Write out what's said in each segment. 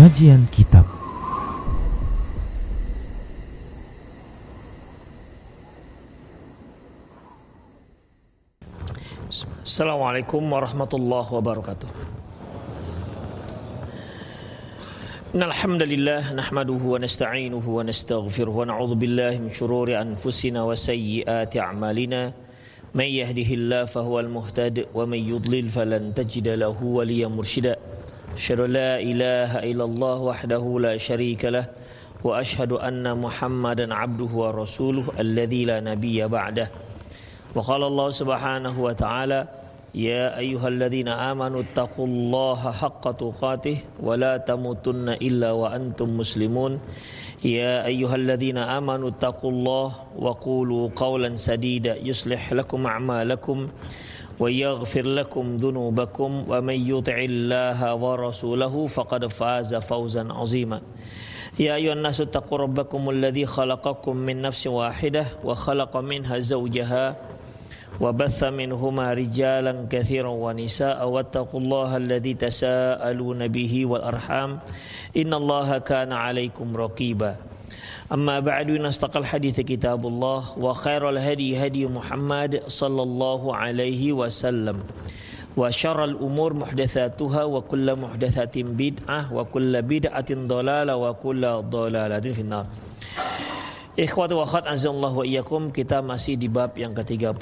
Kajian Kitab. Assalamualaikum warahmatullahi wabarakatuh. Innal hamdalillah nahmaduhu wa nasta'inuhu wa nastaghfiruhu wa na'udzu billahi min shururi anfusina wa sayyiati a'malina. May yahdihillahu fahuwal muhtadi wa may yudlil falan tajida lahu waliyyan mursyida. Asyhadu an la ilaha illallah wahdahu la syarika lah wa asyhadu anna Muhammadan 'abduhu wa rasuluhu alladzi la nabiyya ba'dah. Wa qala Allah subhanahu wa ta'ala ya ayyuhalladzina amanu taqullaha haqqa tuqatih wa la tamutunna illa wa antum muslimun. Ya ayyuhalladzina amanu taqullaha wa qulu qawlan sadida yuslih lakum a'malakum wa yaghfir lakum dhunubakum wa may yuti'illaha wa rasulahu faqad faza fawzan 'azima. Ya ayyuhan nasu taqu rabbakumul ladzi khalaqakum min nafsin wahidah wa khalaqa minha zawjaha wa batha minhuma rijalan katsiran wa nisaa'a wattaqullaha alladzi tasaaluna bihi wal arham innallaha kana 'alaikum raqiba. Amma ba'du, nastaqal hadits kitabullah wa khairal hadi hadi Muhammad sallallahu alaihi wasallam wa syarrul umur muhdatsatuha wa kullu muhdatsatin bid'ah wa kullu bid'atin dhalalah wa kullu dhalalatin finnar. Ikhwatu wa akhwat azallahu wa iyyakum, kita masih di bab yang ke-30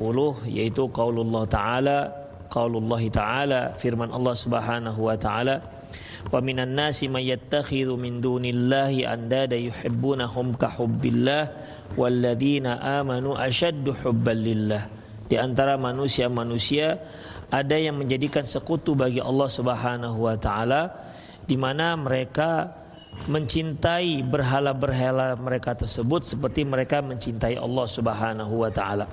yaitu qaulullah ta'ala, firman Allah Subhanahu wa ta'ala, wa minan nasi may yattakhidhu min dunillahi andada yuhibbunahum ka hubbillah walladzina amanu asyaddu hubban lillah. Di antara manusia-manusia ada yang menjadikan sekutu bagi Allah Subhanahu wa ta'ala, di mana mereka mencintai berhala-berhala mereka tersebut seperti mereka mencintai Allah Subhanahu wa ta'ala.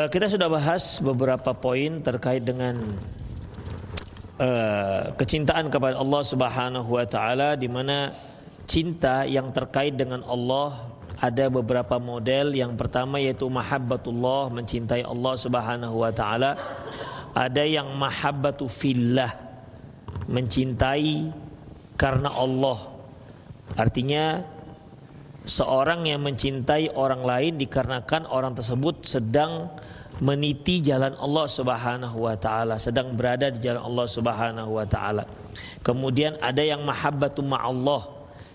Kita sudah bahas beberapa poin terkait dengan kecintaan kepada Allah Subhanahu wa ta'ala, di mana cinta yang terkait dengan Allah ada beberapa model. Yang pertama yaitu mahabbatullah, mencintai Allah Subhanahu wa ta'ala. Ada yang mahabbatu fillah, mencintai karena Allah. Artinya seorang yang mencintai orang lain dikarenakan orang tersebut sedang meniti jalan Allah Subhanahu wa ta'ala, sedang berada di jalan Allah Subhanahu wa ta'ala. Kemudian ada yang mahabbatu ma'allah,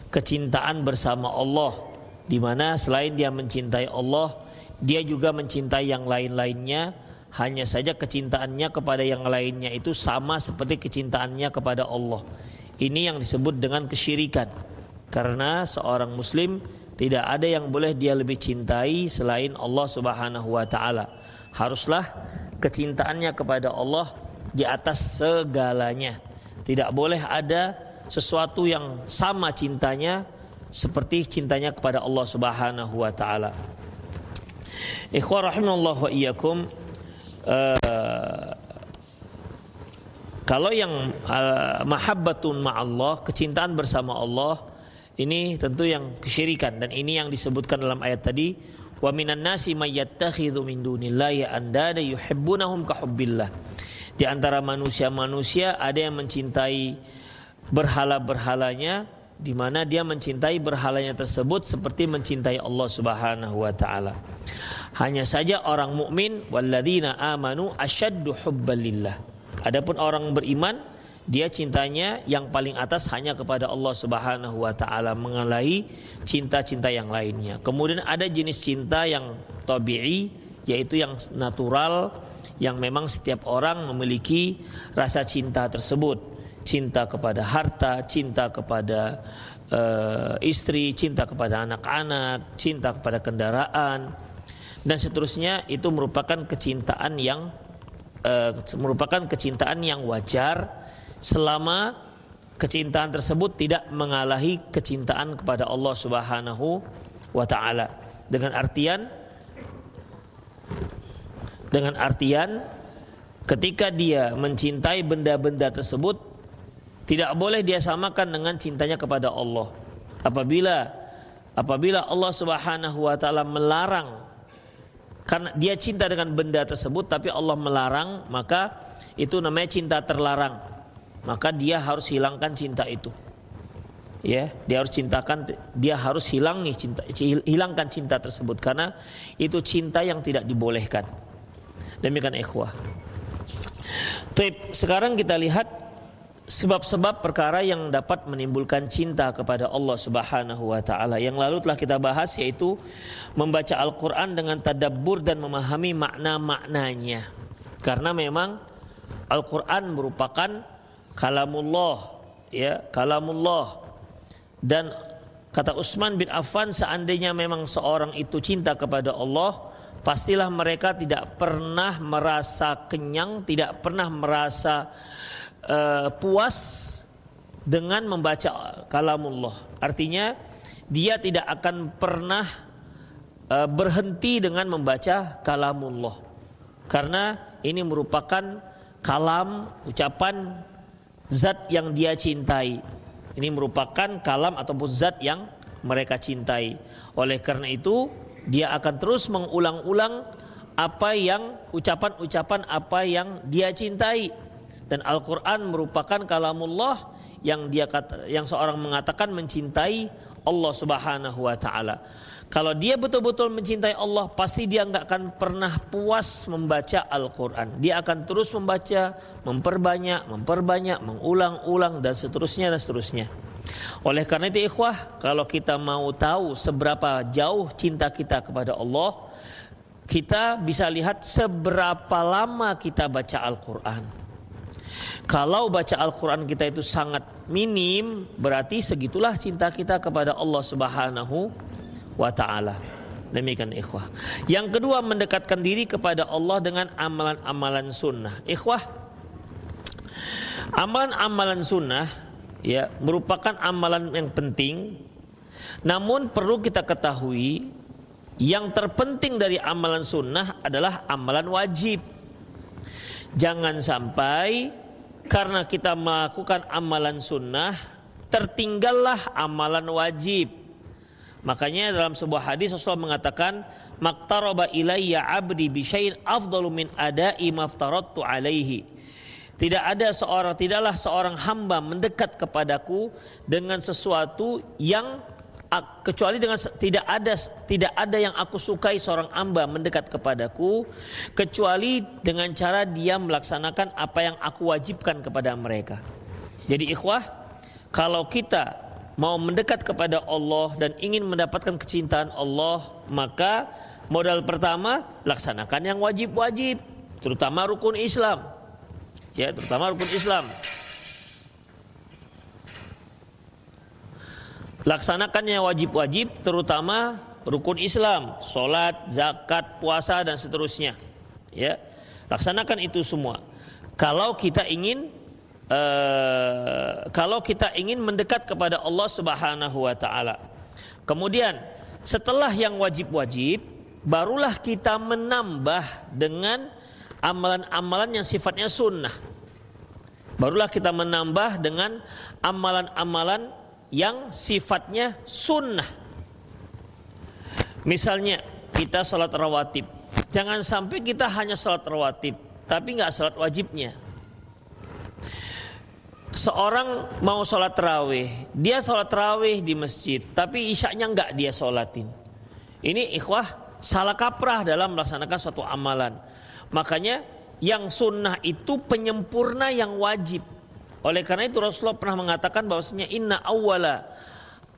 kecintaan bersama Allah, di mana selain dia mencintai Allah, dia juga mencintai yang lain-lainnya. Hanya saja kecintaannya kepada yang lainnya itu sama seperti kecintaannya kepada Allah. Ini yang disebut dengan kesyirikan. Karena seorang muslim tidak ada yang boleh dia lebih cintai selain Allah Subhanahu wa ta'ala. Haruslah kecintaannya kepada Allah di atas segalanya. Tidak boleh ada sesuatu yang sama cintanya seperti cintanya kepada Allah Subhanahu wa ta'ala. Ikhwah rahimallahu wa iyyakum, kalau yang mahabbatun ma'allah, kecintaan bersama Allah, ini tentu yang kesyirikan, dan ini yang disebutkan dalam ayat tadi, wa minan nasi may yattakhidhu min dunillahi andada yuhibbunahum ka hubbillah. Di antara manusia-manusia ada yang mencintai berhala-berhalanya, di mana dia mencintai berhalanya tersebut seperti mencintai Allah Subhanahu wa ta'ala. Hanya saja orang mukmin walladzina amanu asyaddu hubban lillah. Adapun orang beriman, dia cintanya yang paling atas hanya kepada Allah Subhanahu wa ta'ala, mengalahi cinta-cinta yang lainnya. Kemudian ada jenis cinta yang tabi'i, yaitu yang natural, yang memang setiap orang memiliki rasa cinta tersebut. Cinta kepada harta, cinta kepada istri, cinta kepada anak-anak, cinta kepada kendaraan, dan seterusnya. Itu merupakan kecintaan yang wajar selama kecintaan tersebut tidak mengalahi kecintaan kepada Allah Subhanahu wa ta'ala. Dengan artian ketika dia mencintai benda-benda tersebut, tidak boleh dia samakan dengan cintanya kepada Allah. Apabila Allah Subhanahu wa ta'ala melarang, karena dia cinta dengan benda tersebut tapi Allah melarang, maka itu namanya cinta terlarang. maka dia harus hilangkan cinta itu. Ya, dia harus hilangkan cinta tersebut karena itu cinta yang tidak dibolehkan. Demikian ikhwah. Sekarang kita lihat sebab-sebab perkara yang dapat menimbulkan cinta kepada Allah Subhanahu wa taala. Yang lalu telah kita bahas, yaitu membaca Al-Qur'an dengan tadabbur dan memahami makna-maknanya. Karena memang Al-Qur'an merupakan kalamullah, ya, kalamullah. Dan kata Utsman bin Affan, seandainya memang seorang itu cinta kepada Allah, pastilah mereka tidak pernah merasa kenyang, tidak pernah merasa puas dengan membaca kalamullah. Artinya dia tidak akan pernah berhenti dengan membaca kalamullah, karena ini merupakan kalam, ucapan zat yang dia cintai. Ini merupakan kalam ataupun zat yang mereka cintai. Oleh karena itu dia akan terus mengulang-ulang ucapan-ucapan apa yang dia cintai. Dan Al-Quran merupakan kalamullah yang seorang mengatakan mencintai Allah Subhanahu wa taala. Kalau dia betul-betul mencintai Allah, pasti dia nggak akan pernah puas membaca Al-Quran. Dia akan terus membaca, memperbanyak, mengulang-ulang, dan seterusnya dan seterusnya. Oleh karena itu ikhwah, kalau kita mau tahu seberapa jauh cinta kita kepada Allah, kita bisa lihat seberapa lama kita baca Al-Quran. Kalau baca Al-Quran kita itu sangat minim, berarti segitulah cinta kita kepada Allah Subhanahu wa ta'ala. Demikian ikhwah. Yang kedua, mendekatkan diri kepada Allah dengan amalan-amalan sunnah. Ikhwah, amalan-amalan sunnah ya merupakan amalan yang penting. Namun perlu kita ketahui, yang terpenting dari amalan sunnah adalah amalan wajib. Jangan sampai karena kita melakukan amalan sunnah tertinggallah amalan wajib. Makanya dalam sebuah hadis Rasulullah mengatakan, "Maqtaraba ilayya 'abdi bi syai'in afdalu min ada'i maftaradtu 'alaihi." Tidaklah seorang hamba mendekat kepadaku dengan sesuatu yang kecuali dengan tidak ada yang aku sukai seorang hamba mendekat kepadaku kecuali dengan cara dia melaksanakan apa yang aku wajibkan kepada mereka. Jadi ikhwah, kalau kita mau mendekat kepada Allah dan ingin mendapatkan kecintaan Allah, maka modal pertama laksanakan yang wajib-wajib, terutama rukun Islam. Ya, terutama rukun Islam. Laksanakan yang wajib-wajib, terutama rukun Islam, salat, zakat, puasa dan seterusnya. Ya, laksanakan itu semua. Kalau kita ingin mendekat kepada Allah Subhanahu wa taala. Kemudian setelah yang wajib-wajib, barulah kita menambah dengan amalan-amalan yang sifatnya sunnah. Barulah kita menambah dengan amalan-amalan yang sifatnya sunnah. Misalnya kita salat rawatib, jangan sampai kita hanya salat rawatib tapi nggak salat wajibnya. Seorang mau sholat tarawih, dia sholat tarawih di masjid, tapi isyaknya enggak dia sholatin. Ini ikhwah salah kaprah dalam melaksanakan suatu amalan. Makanya yang sunnah itu penyempurna yang wajib. Oleh karena itu Rasulullah pernah mengatakan bahwasanya inna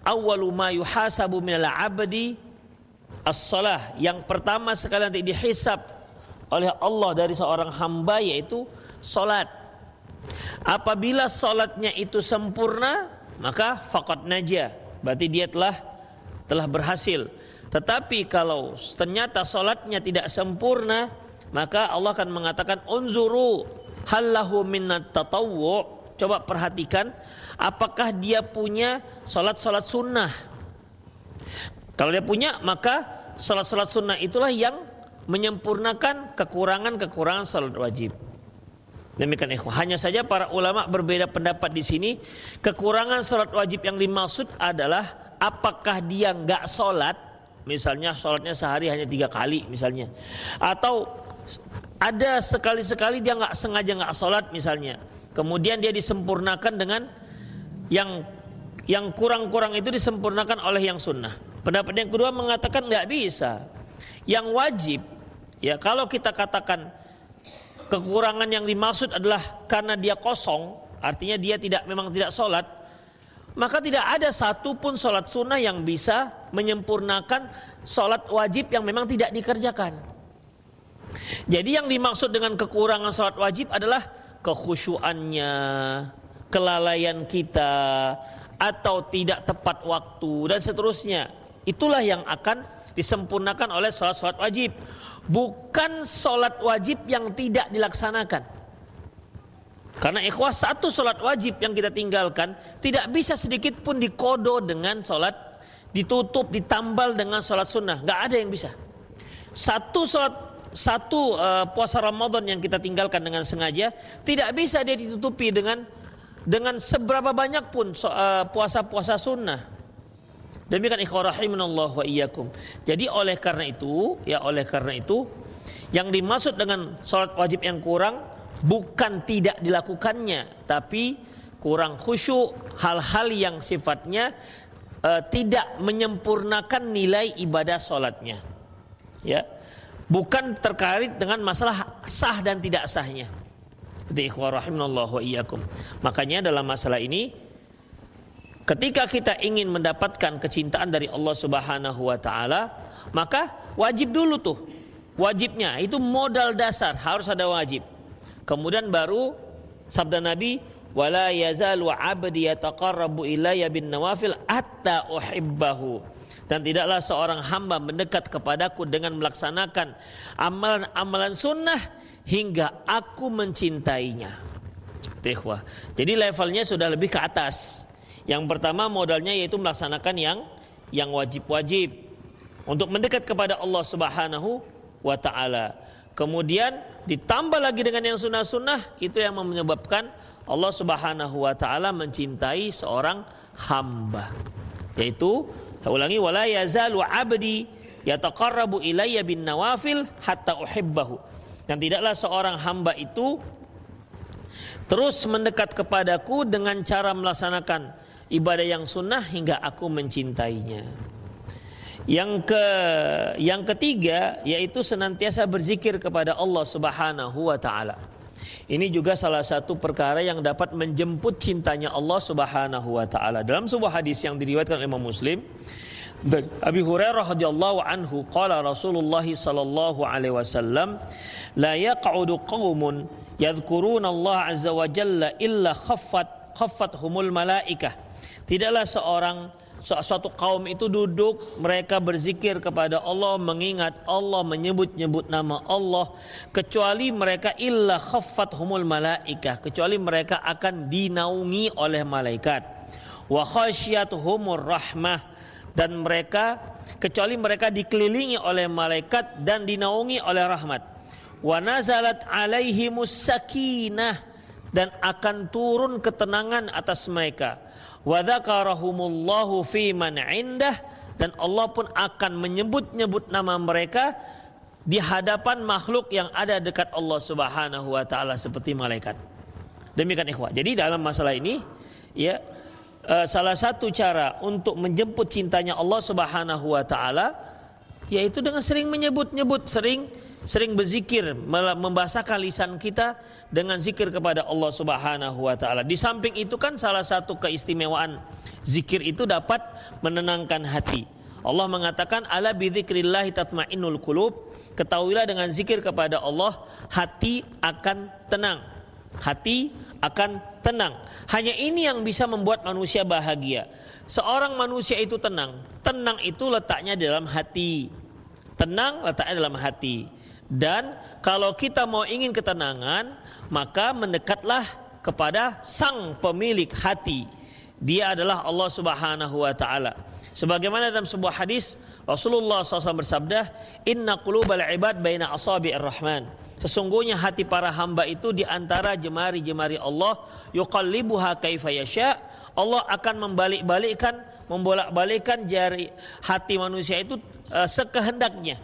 awwalu ma yuhasabu minal abdi as-salah. Yang pertama sekali nanti dihisab oleh Allah dari seorang hamba yaitu sholat. Apabila sholatnya itu sempurna, maka faqad najah, berarti dia telah berhasil. Tetapi kalau ternyata sholatnya tidak sempurna, maka Allah akan mengatakan unzuru hallahu minnat tatawwu'. Coba perhatikan apakah dia punya sholat-sholat sunnah. Kalau dia punya, maka sholat-sholat sunnah itulah yang menyempurnakan kekurangan-kekurangan sholat wajib. Demikian ikhwah. Hanya saja para ulama berbeda pendapat di sini. Kekurangan sholat wajib yang dimaksud adalah apakah dia nggak sholat, misalnya sholatnya sehari hanya 3 kali misalnya, atau ada sekali-sekali dia nggak sengaja nggak sholat misalnya, kemudian dia disempurnakan dengan yang kurang-kurang itu disempurnakan oleh yang sunnah. Pendapat yang kedua mengatakan nggak bisa. Yang wajib, ya kalau kita katakan kekurangan yang dimaksud adalah karena dia kosong, artinya dia memang tidak sholat, maka tidak ada satupun sholat sunnah yang bisa menyempurnakan sholat wajib yang memang tidak dikerjakan. Jadi yang dimaksud dengan kekurangan sholat wajib adalah kekhusyuannya, kelalaian kita, atau tidak tepat waktu dan seterusnya. Itulah yang akan disempurnakan oleh sholat wajib, bukan sholat wajib yang tidak dilaksanakan. Karena ikhwah, satu sholat wajib yang kita tinggalkan tidak bisa sedikit pun dikodo dengan sholat, ditutup, ditambal dengan sholat sunnah. Gak ada yang bisa. Satu puasa Ramadan yang kita tinggalkan dengan sengaja tidak bisa dia ditutupi dengan seberapa banyak pun puasa-puasa sunnah. Demikian ikhwah rahimanallah wa iyyakum. Jadi oleh karena itu yang dimaksud dengan sholat wajib yang kurang bukan tidak dilakukannya, tapi kurang khusyuk, hal-hal yang sifatnya tidak menyempurnakan nilai ibadah sholatnya, ya, bukan terkait dengan masalah sah dan tidak sahnya. Itu ikhwah rahimanallah wa iyyakum. Makanya dalam masalah ini, ketika kita ingin mendapatkan kecintaan dari Allah Subhanahu wa taala, maka wajib dulu tuh. Wajibnya itu modal dasar, harus ada wajib. Kemudian baru sabda Nabi, wala yazalu 'abdi yataqarrabu ilayya bin nawafil hatta uhibbahu. Dan tidaklah seorang hamba mendekat kepadaku dengan melaksanakan amalan-amalan sunnah hingga aku mencintainya. Ikhwah. Jadi levelnya sudah lebih ke atas. Yang pertama modalnya yaitu melaksanakan yang wajib-wajib untuk mendekat kepada Allah Subhanahu wa taala. Kemudian ditambah lagi dengan yang sunnah-sunnah, itu yang menyebabkan Allah Subhanahu wa taala mencintai seorang hamba. Yaitu, saya ulangi, wala yazalu 'abdi yataqarrabu ilayya bin nawafil hatta uhibbahu. Dan tidaklah seorang hamba itu terus mendekat kepadaku dengan cara melaksanakan ibadah yang sunnah hingga aku mencintainya. Yang ketiga yaitu senantiasa berzikir kepada Allah Subhanahu wa taala. Ini juga salah satu perkara yang dapat menjemput cintanya Allah Subhanahu wa taala. Dalam sebuah hadis yang diriwayatkan oleh Imam Muslim dari Abi Hurairah radhiyallahu anhu, qala Rasulullah sallallahu alaihi wasallam, la yaq'udu qaumun yadhkuruna Allah azza wa jalla illa khaffathumul malaikah. Tidaklah suatu kaum itu duduk, mereka berzikir kepada Allah, mengingat Allah, menyebut-nyebut nama Allah, kecuali mereka illa khaffathumul malaikah, kecuali mereka akan dinaungi oleh malaikat. Wa khasyatuhumur rahmah, dan kecuali mereka dikelilingi oleh malaikat dan dinaungi oleh rahmat. Wa nazalat alaihimus sakinah, dan akan turun ketenangan atas mereka. Wa dzakarahumullahu fi man indah, dan Allah pun akan menyebut-nyebut nama mereka di hadapan makhluk yang ada dekat Allah Subhanahu wa taala seperti malaikat. Demikian ikhwah. Jadi dalam masalah ini ya, salah satu cara untuk menjemput cintanya Allah Subhanahu wa taala yaitu dengan sering menyebut-nyebut, sering berzikir, membasahkan lisan kita dengan zikir kepada Allah Subhanahu wa taala. Di samping itu kan salah satu keistimewaan zikir itu dapat menenangkan hati. Allah mengatakan ala bidzikrillah tatmainnul qulub. Ketahuilah dengan zikir kepada Allah hati akan tenang. Hati akan tenang. Hanya ini yang bisa membuat manusia bahagia. Seorang manusia itu tenang. Tenang itu letaknya dalam hati. Tenang letaknya dalam hati. Dan kalau kita mau ingin ketenangan, maka mendekatlah kepada sang pemilik hati. Dia adalah Allah Subhanahu wa taala. Sebagaimana dalam sebuah hadis Rasulullah SAW bersabda, inna qulubal ibad baina asabi'ir rahman. Sesungguhnya hati para hamba itu di antara jemari-jemari Allah, yuqallibuha kaifa yasha. Allah akan membolak-balikkan jari hati manusia itu sekehendaknya.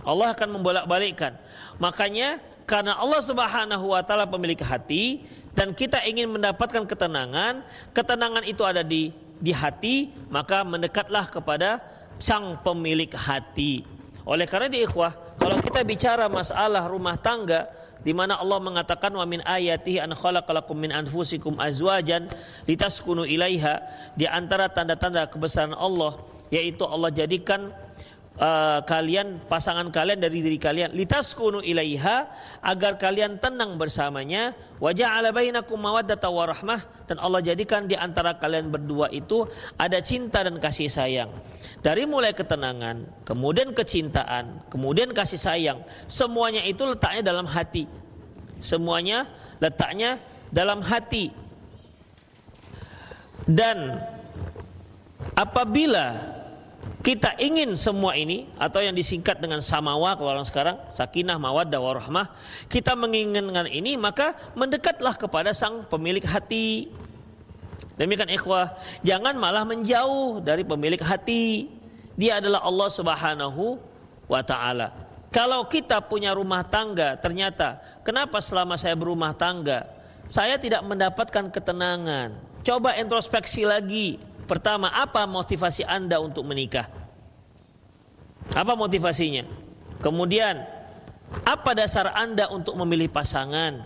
Allah akan membolak-balikkan. Makanya karena Allah Subhanahu wa taala pemilik hati, dan kita ingin mendapatkan ketenangan, ketenangan itu ada di hati, maka mendekatlah kepada sang pemilik hati. Oleh karena itu ikhwah, kalau kita bicara masalah rumah tangga, di mana Allah mengatakan wa min ayatihi an khalaqalakum min anfusikum azwajan litaskunu ilaiha, di antara tanda-tanda kebesaran Allah yaitu Allah jadikan kalian, pasangan kalian dari diri kalian, litaskunu ilaiha, agar kalian tenang bersamanya, wa ja'ala bainakum mawaddatan wa rahmah, dan Allah jadikan di antara kalian berdua itu ada cinta dan kasih sayang. Dari mulai ketenangan, kemudian kecintaan, kemudian kasih sayang, semuanya itu letaknya dalam hati. Semuanya letaknya dalam hati. Dan apabila kita ingin semua ini, atau yang disingkat dengan samawa kalau orang sekarang, sakinah, mawaddah, warahmah, kita menginginkan ini, maka mendekatlah kepada sang pemilik hati. Demikian ikhwah, jangan malah menjauh dari pemilik hati. Dia adalah Allah Subhanahu wa ta'ala. Kalau kita punya rumah tangga, ternyata kenapa selama saya berumah tangga saya tidak mendapatkan ketenangan? Coba introspeksi lagi. Pertama, apa motivasi Anda untuk menikah? Apa motivasinya? Kemudian, apa dasar Anda untuk memilih pasangan?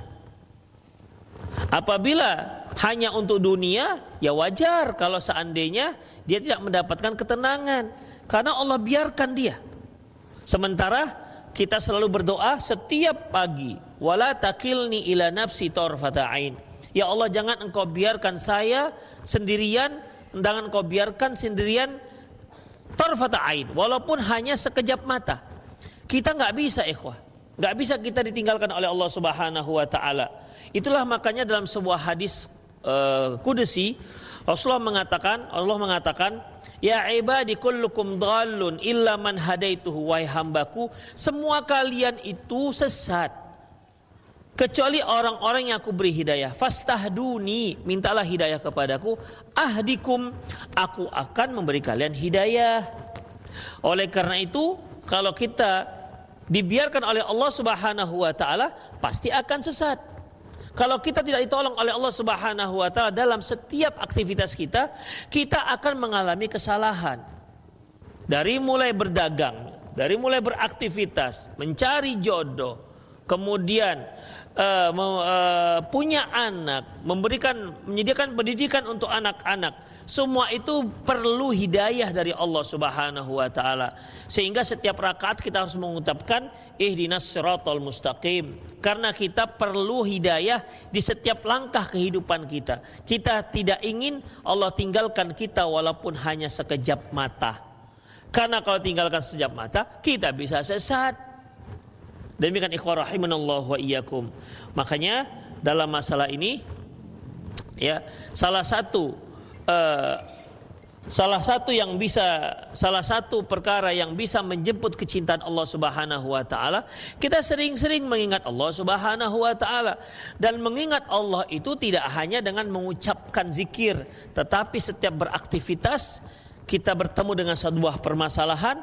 Apabila hanya untuk dunia, ya wajar kalau seandainya dia tidak mendapatkan ketenangan, karena Allah biarkan dia. Sementara kita selalu berdoa setiap pagi, wala takilni ila nafsi tarfata ain. Ya Allah, jangan Engkau biarkan saya sendirian, jangan Kau biarkan sendirian tarfata ain, walaupun hanya sekejap mata. Kita nggak bisa ikhwah, nggak bisa kita ditinggalkan oleh Allah Subhanahu wa ta'ala. Itulah makanya dalam sebuah hadis kudusi Allah mengatakan, ya ibadi kullukum dhalun illa man hadaituhu, wahai hambaku, semua kalian itu sesat kecuali orang-orang yang aku beri hidayah. Fastahduni, mintalah hidayah kepadaku. Ahdikum, aku akan memberi kalian hidayah. Oleh karena itu, kalau kita dibiarkan oleh Allah Subhanahu wa ta'ala, pasti akan sesat. Kalau kita tidak ditolong oleh Allah Subhanahu wa ta'ala dalam setiap aktivitas kita, kita akan mengalami kesalahan. Dari mulai berdagang, dari mulai beraktivitas, mencari jodoh, kemudian punya anak, menyediakan pendidikan untuk anak-anak, semua itu perlu hidayah dari Allah Subhanahu wa ta'ala. Sehingga setiap rakaat kita harus mengucapkan ihdinas siratal mustaqim, karena kita perlu hidayah di setiap langkah kehidupan kita. Kita tidak ingin Allah tinggalkan kita walaupun hanya sekejap mata, karena kalau tinggalkan sekejap mata kita bisa sesat. Demikian ikhwah rahimanallahu wa iyyakum. Makanya dalam masalah ini, ya, salah satu perkara yang bisa menjemput kecintaan Allah Subhanahu wa ta'ala, kita sering-sering mengingat Allah Subhanahu wa ta'ala. Dan mengingat Allah itu tidak hanya dengan mengucapkan zikir, tetapi setiap beraktivitas kita bertemu dengan sebuah permasalahan,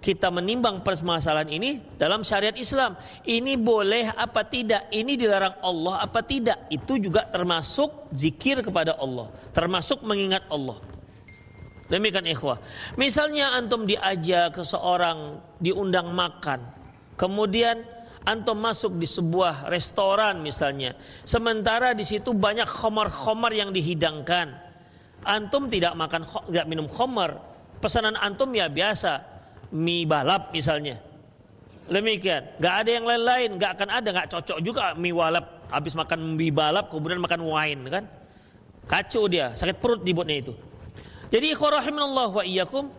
kita menimbang permasalahan ini dalam syariat Islam. Ini boleh apa tidak? Ini dilarang Allah apa tidak? Itu juga termasuk zikir kepada Allah, termasuk mengingat Allah. Demikian ikhwah. Misalnya antum diajak seseorang, diundang makan, kemudian antum masuk di sebuah restoran misalnya, sementara di situ banyak khamar-khamar yang dihidangkan. Antum tidak minum khamar, pesanan antum ya biasa, mie balap misalnya. Demikian, nggak ada yang lain-lain, nggak akan ada, nggak cocok juga mie balap. Habis makan mie balap kemudian makan wine, kan kacau dia, sakit perut dibuatnya itu. Jadi ikhwah rahimanallahu wa iyyakum,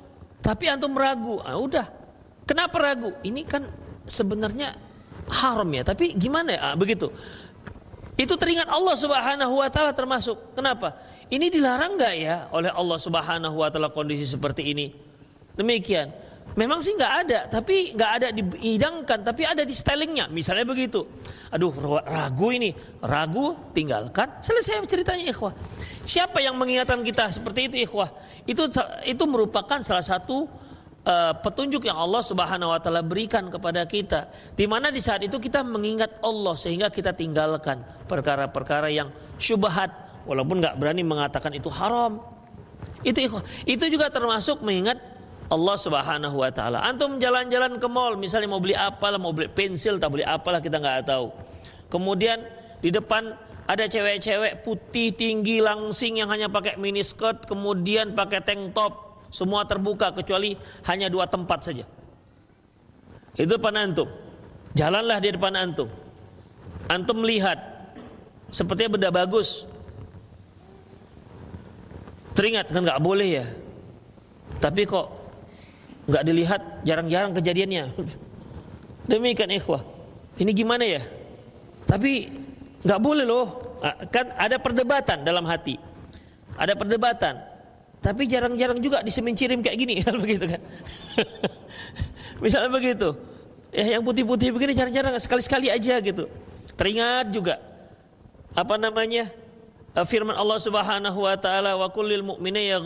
tapi antum ragu. Udah, kenapa ragu? Ini kan sebenarnya haram ya, tapi gimana ya? Begitu. Itu teringat Allah Subhanahu wa ta'ala termasuk. Kenapa? Ini dilarang nggak ya oleh Allah Subhanahu wa ta'ala kondisi seperti ini? Demikian. Memang sih nggak ada, tapi nggak ada dihidangkan, tapi ada di stylingnya. Misalnya begitu. Aduh, ragu ini, ragu, tinggalkan. Selesai ceritanya ikhwah. Siapa yang mengingatkan kita seperti itu ikhwah? Itu merupakan salah satu petunjuk yang Allah Subhanahu wa taala berikan kepada kita, di mana di saat itu kita mengingat Allah sehingga kita tinggalkan perkara-perkara yang syubhat walaupun nggak berani mengatakan itu haram. Itu juga termasuk mengingat Allah Subhanahu wa taala. Antum jalan-jalan ke mall, misalnya mau beli apalah, mau beli pensil, tak beli apalah, kita nggak tahu. Kemudian di depan ada cewek-cewek putih tinggi langsing yang hanya pakai miniskirt, kemudian pakai tank top, semua terbuka kecuali hanya 2 tempat saja. Itu depan antum. Jalanlah di depan antum. Antum melihat sepertinya benda bagus. Teringat kan nggak boleh ya. Tapi kok nggak dilihat, jarang-jarang kejadiannya. Demikian ikhwah. Ini gimana ya? Tapi nggak boleh loh. Kan ada perdebatan dalam hati. Ada perdebatan. Tapi jarang-jarang juga disemincirim kayak gini, begitu kan? Misalnya begitu. Ya, yang putih-putih begini jarang-jarang, sekali-sekali aja gitu. Teringat juga apa namanya? Firman Allah Subhanahu wa taala, wa kullil mu'minina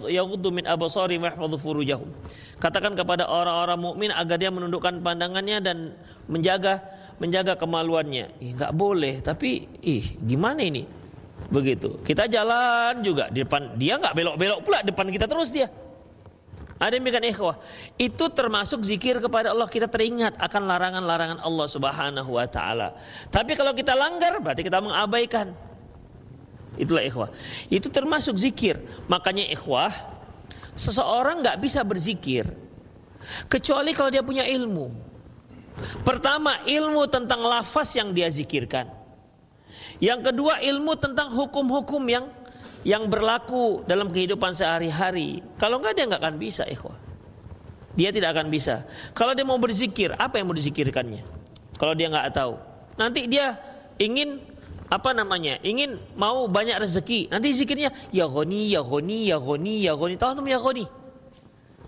yaghuddu min absarihim wa yahfadhu furujahum. Katakan kepada orang-orang mukmin agar dia menundukkan pandangannya dan menjaga kemaluannya. Enggak boleh, tapi gimana ini? Begitu. Kita jalan juga di depan dia, enggak belok-belok pula depan kita terus dia. Ada demikian ikhwah. Itu termasuk zikir kepada Allah, kita teringat akan larangan-larangan Allah Subhanahu wa taala. Tapi kalau kita langgar berarti kita mengabaikan. Itulah ikhwah. Itu termasuk zikir. Makanya ikhwah, seseorang nggak bisa berzikir kecuali kalau dia punya ilmu. Pertama, ilmu tentang lafaz yang dia zikirkan. Yang kedua, ilmu tentang hukum-hukum yang berlaku dalam kehidupan sehari-hari. Kalau nggak, dia nggak akan bisa ikhwah. Dia tidak akan bisa. Kalau dia mau berzikir, apa yang mau dizikirkannya? Kalau dia nggak tahu, nanti dia ingin ingin mau banyak rezeki, nanti zikirnya ya Ghani, ya Ghani, ya Ghani, ya Ghani. Tahu antum ya Ghani?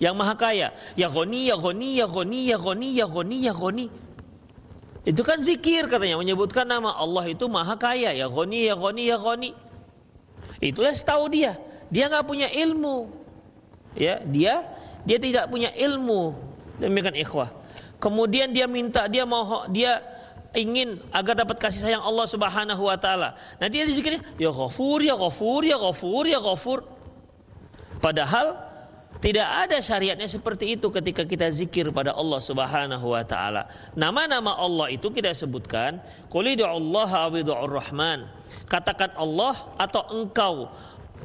Yang maha kaya. Ya Ghani, ya Ghani, ya Ghani, ya Ghani, ya Ghani, ya Ghani. Itu kan zikir katanya, menyebutkan nama Allah itu maha kaya. Ya Ghani, ya Ghani, ya Ghani. Itulah setahu dia. Dia nggak punya ilmu. Ya, dia tidak punya ilmu. Demikian ikhwah. Kemudian dia minta, dia ingin agar dapat kasih sayang Allah Subhanahu wa taala. Nah, dia dizikirnya ya Ghafur, ya Ghafur, ya Ghafur, ya Ghafur. Padahal tidak ada syariatnya seperti itu ketika kita zikir pada Allah Subhanahu wa taala. Nama-nama Allah itu kita sebutkan, qul ud'ullaha aw ud'ur rahman. Katakan Allah atau engkau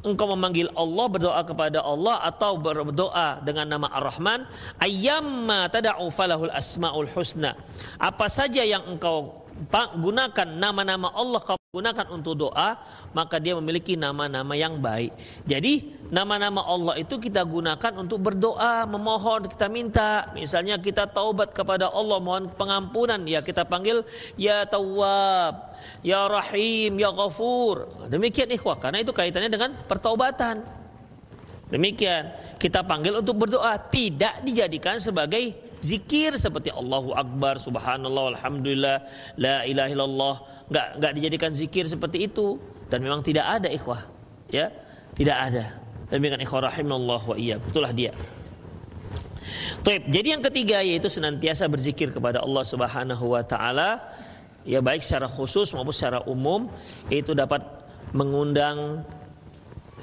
memanggil Allah, berdoa kepada Allah atau berdoa dengan nama Ar-Rahman. Ayyamma tada'u falahul asmaul husna. Apa saja yang engkau gunakan nama-nama Allah, kau gunakan untuk doa, maka dia memiliki nama-nama yang baik. Jadi nama-nama Allah itu kita gunakan untuk berdoa, memohon, kita minta. Misalnya kita taubat kepada Allah, mohon pengampunan, ya kita panggil ya Tawwab, ya Rahim, ya Ghafur. Demikian ikhwah, karena itu kaitannya dengan pertaubatan. Demikian kita panggil untuk berdoa, tidak dijadikan sebagai zikir seperti Allahu Akbar, Subhanallah, Alhamdulillah, La ilaha illallah. Enggak dijadikan zikir seperti itu, dan memang tidak ada ikhwah, ya, tidak ada. Demikian ikhwah rahimallahu wa iyyakum. Itulah dia. Baik, jadi yang ketiga yaitu senantiasa berzikir kepada Allah Subhanahu wa taala, ya baik secara khusus maupun secara umum, itu dapat mengundang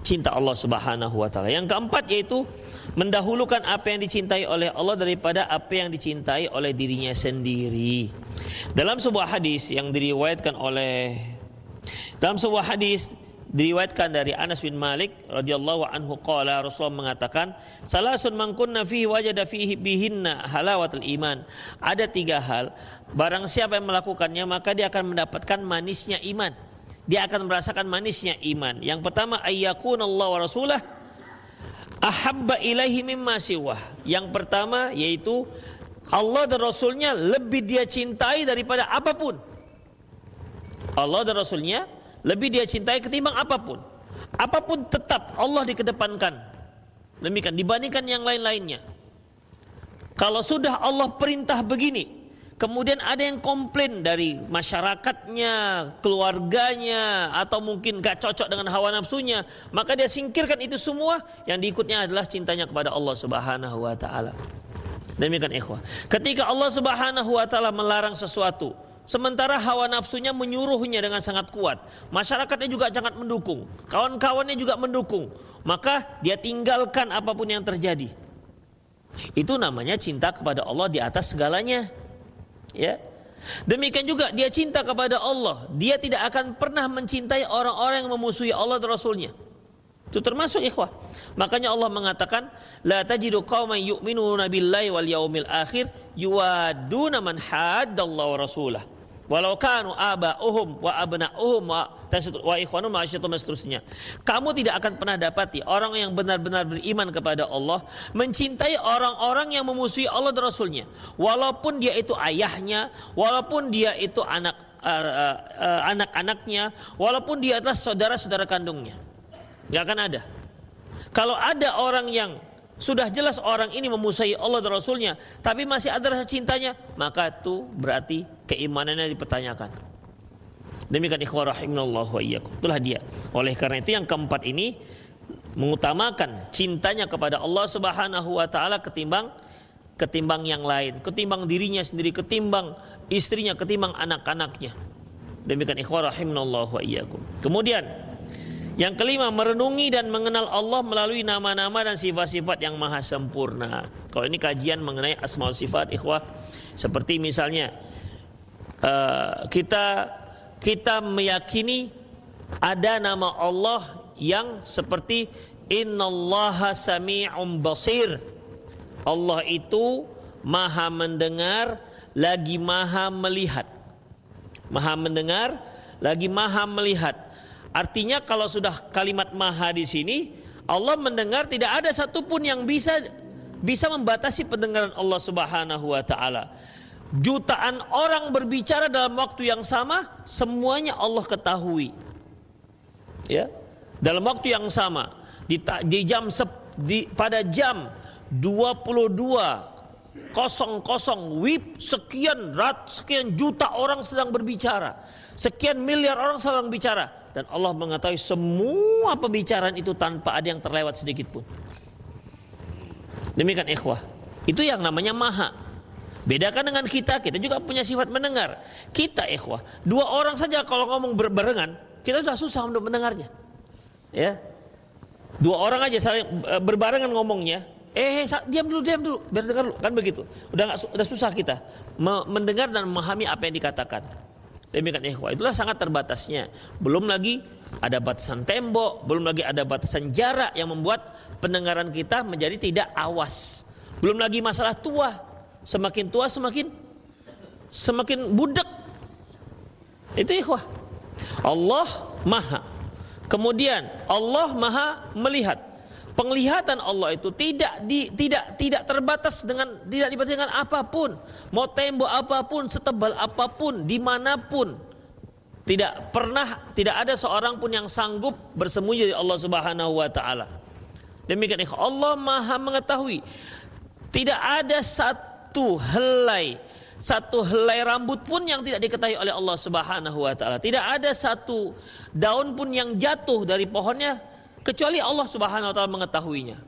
cinta Allah Subhanahu wa taala. Yang keempat yaitu mendahulukan apa yang dicintai oleh Allah daripada apa yang dicintai oleh dirinya sendiri. Dalam sebuah hadis diriwayatkan dari Anas bin Malik radhiyallahu anhu qala, Rasulullah mengatakan, salasun man kunna fihi wajada fihi bihinna halawatul iman. Ada 3 hal, barang siapa yang melakukannya maka dia akan mendapatkan manisnya iman. Dia akan merasakan manisnya iman. Yang pertama, ayyakunallahu wa rasulah ahabba ilaihi mimma siwah. Yang pertama yaitu Allah dan Rasulnya lebih dia cintai daripada apapun. Allah dan Rasulnya lebih dia cintai ketimbang apapun. Apapun tetap Allah dikedepankan. Demikian dibandingkan yang lain-lainnya. Kalau sudah Allah perintah begini, kemudian ada yang komplain dari masyarakatnya, keluarganya, atau mungkin gak cocok dengan hawa nafsunya, maka dia singkirkan itu semua, yang diikutnya adalah cintanya kepada Allah Subhanahu wa taala. Demikian ikhwah. Ketika Allah Subhanahu wa taala melarang sesuatu, sementara hawa nafsunya menyuruhnya dengan sangat kuat, masyarakatnya juga sangat mendukung, kawan-kawannya juga mendukung, maka dia tinggalkan apapun yang terjadi. Itu namanya cinta kepada Allah di atas segalanya. Ya, demikian juga dia cinta kepada Allah, dia tidak akan pernah mencintai orang-orang yang memusuhi Allah dan Rasulnya. Itu termasuk ikhwah. Makanya Allah mengatakan, la tajidu qauman yu'minuna billahi wal yaumil akhir yuwaduna man haddallaha wa rasulah walau kanu aba'uhum wa abna'uhum wa ikhwanuhum wa asyatuhum, seterusnya. Kamu tidak akan pernah dapati orang yang benar-benar beriman kepada Allah mencintai orang-orang yang memusuhi Allah dan Rasulnya, walaupun dia itu ayahnya, walaupun dia itu anak-anaknya, walaupun dia adalah saudara-saudara kandungnya. Gak akan ada. Kalau ada orang yang sudah jelas orang ini memusuhi Allah dan Rasulnya, tapi masih ada rasa cintanya, maka itu berarti keimanannya dipertanyakan. Demikian ikhwah rahimanallahu wa iyyakum. Itulah dia. Oleh karena itu yang keempat ini mengutamakan cintanya kepada Allah Subhanahu wa taala ketimbang yang lain, ketimbang dirinya sendiri, ketimbang istrinya, ketimbang anak-anaknya. Demikian ikhwah rahimanallahu wa iyyakum. Kemudian yang kelima, merenungi dan mengenal Allah melalui nama-nama dan sifat-sifat yang maha sempurna. Kalau ini kajian mengenai asma wa sifat ikhwah, seperti misalnya kita meyakini ada nama Allah yang seperti innallaha sami'un basir. Allah itu maha mendengar lagi maha melihat. Maha mendengar lagi maha melihat. Artinya kalau sudah kalimat maha di sini, Allah mendengar, tidak ada satupun yang bisa membatasi pendengaran Allah Subhanahu wa taala. Jutaan orang berbicara dalam waktu yang sama, semuanya Allah ketahui. Ya, dalam waktu yang sama, pada jam 22.00 WIB sekian juta orang sedang berbicara, sekian miliar orang sedang bicara. Dan Allah mengetahui semua pembicaraan itu tanpa ada yang terlewat sedikit pun. Demikian ikhwah. Itu yang namanya maha. Bedakan dengan kita juga punya sifat mendengar. Kita ikhwah, dua orang saja kalau ngomong berbarengan, kita sudah susah untuk mendengarnya. Ya, dua orang aja saling berbarengan ngomongnya. Diam dulu, biar dengar dulu. Kan begitu. Udah susah kita mendengar dan memahami apa yang dikatakan. Demikian ikhwah, itulah sangat terbatasnya. Belum lagi ada batasan tembok, belum lagi ada batasan jarak yang membuat pendengaran kita menjadi tidak awas. Belum lagi masalah tua, semakin tua semakin budak. Itu ikhwah. Allah maha. Kemudian Allah maha melihat. Penglihatan Allah itu tidak terbatas tidak dibatasi dengan apapun, mau tembok apapun, setebal apapun, dimanapun, tidak ada seorang pun yang sanggup bersembunyi dari Allah Subhanahu wa taala. Demikian Allah maha mengetahui. Tidak ada satu helai rambut pun yang tidak diketahui oleh Allah Subhanahu wa taala. Tidak ada satu daun pun yang jatuh dari pohonnya kecuali Allah Subhanahu wa taala mengetahuinya.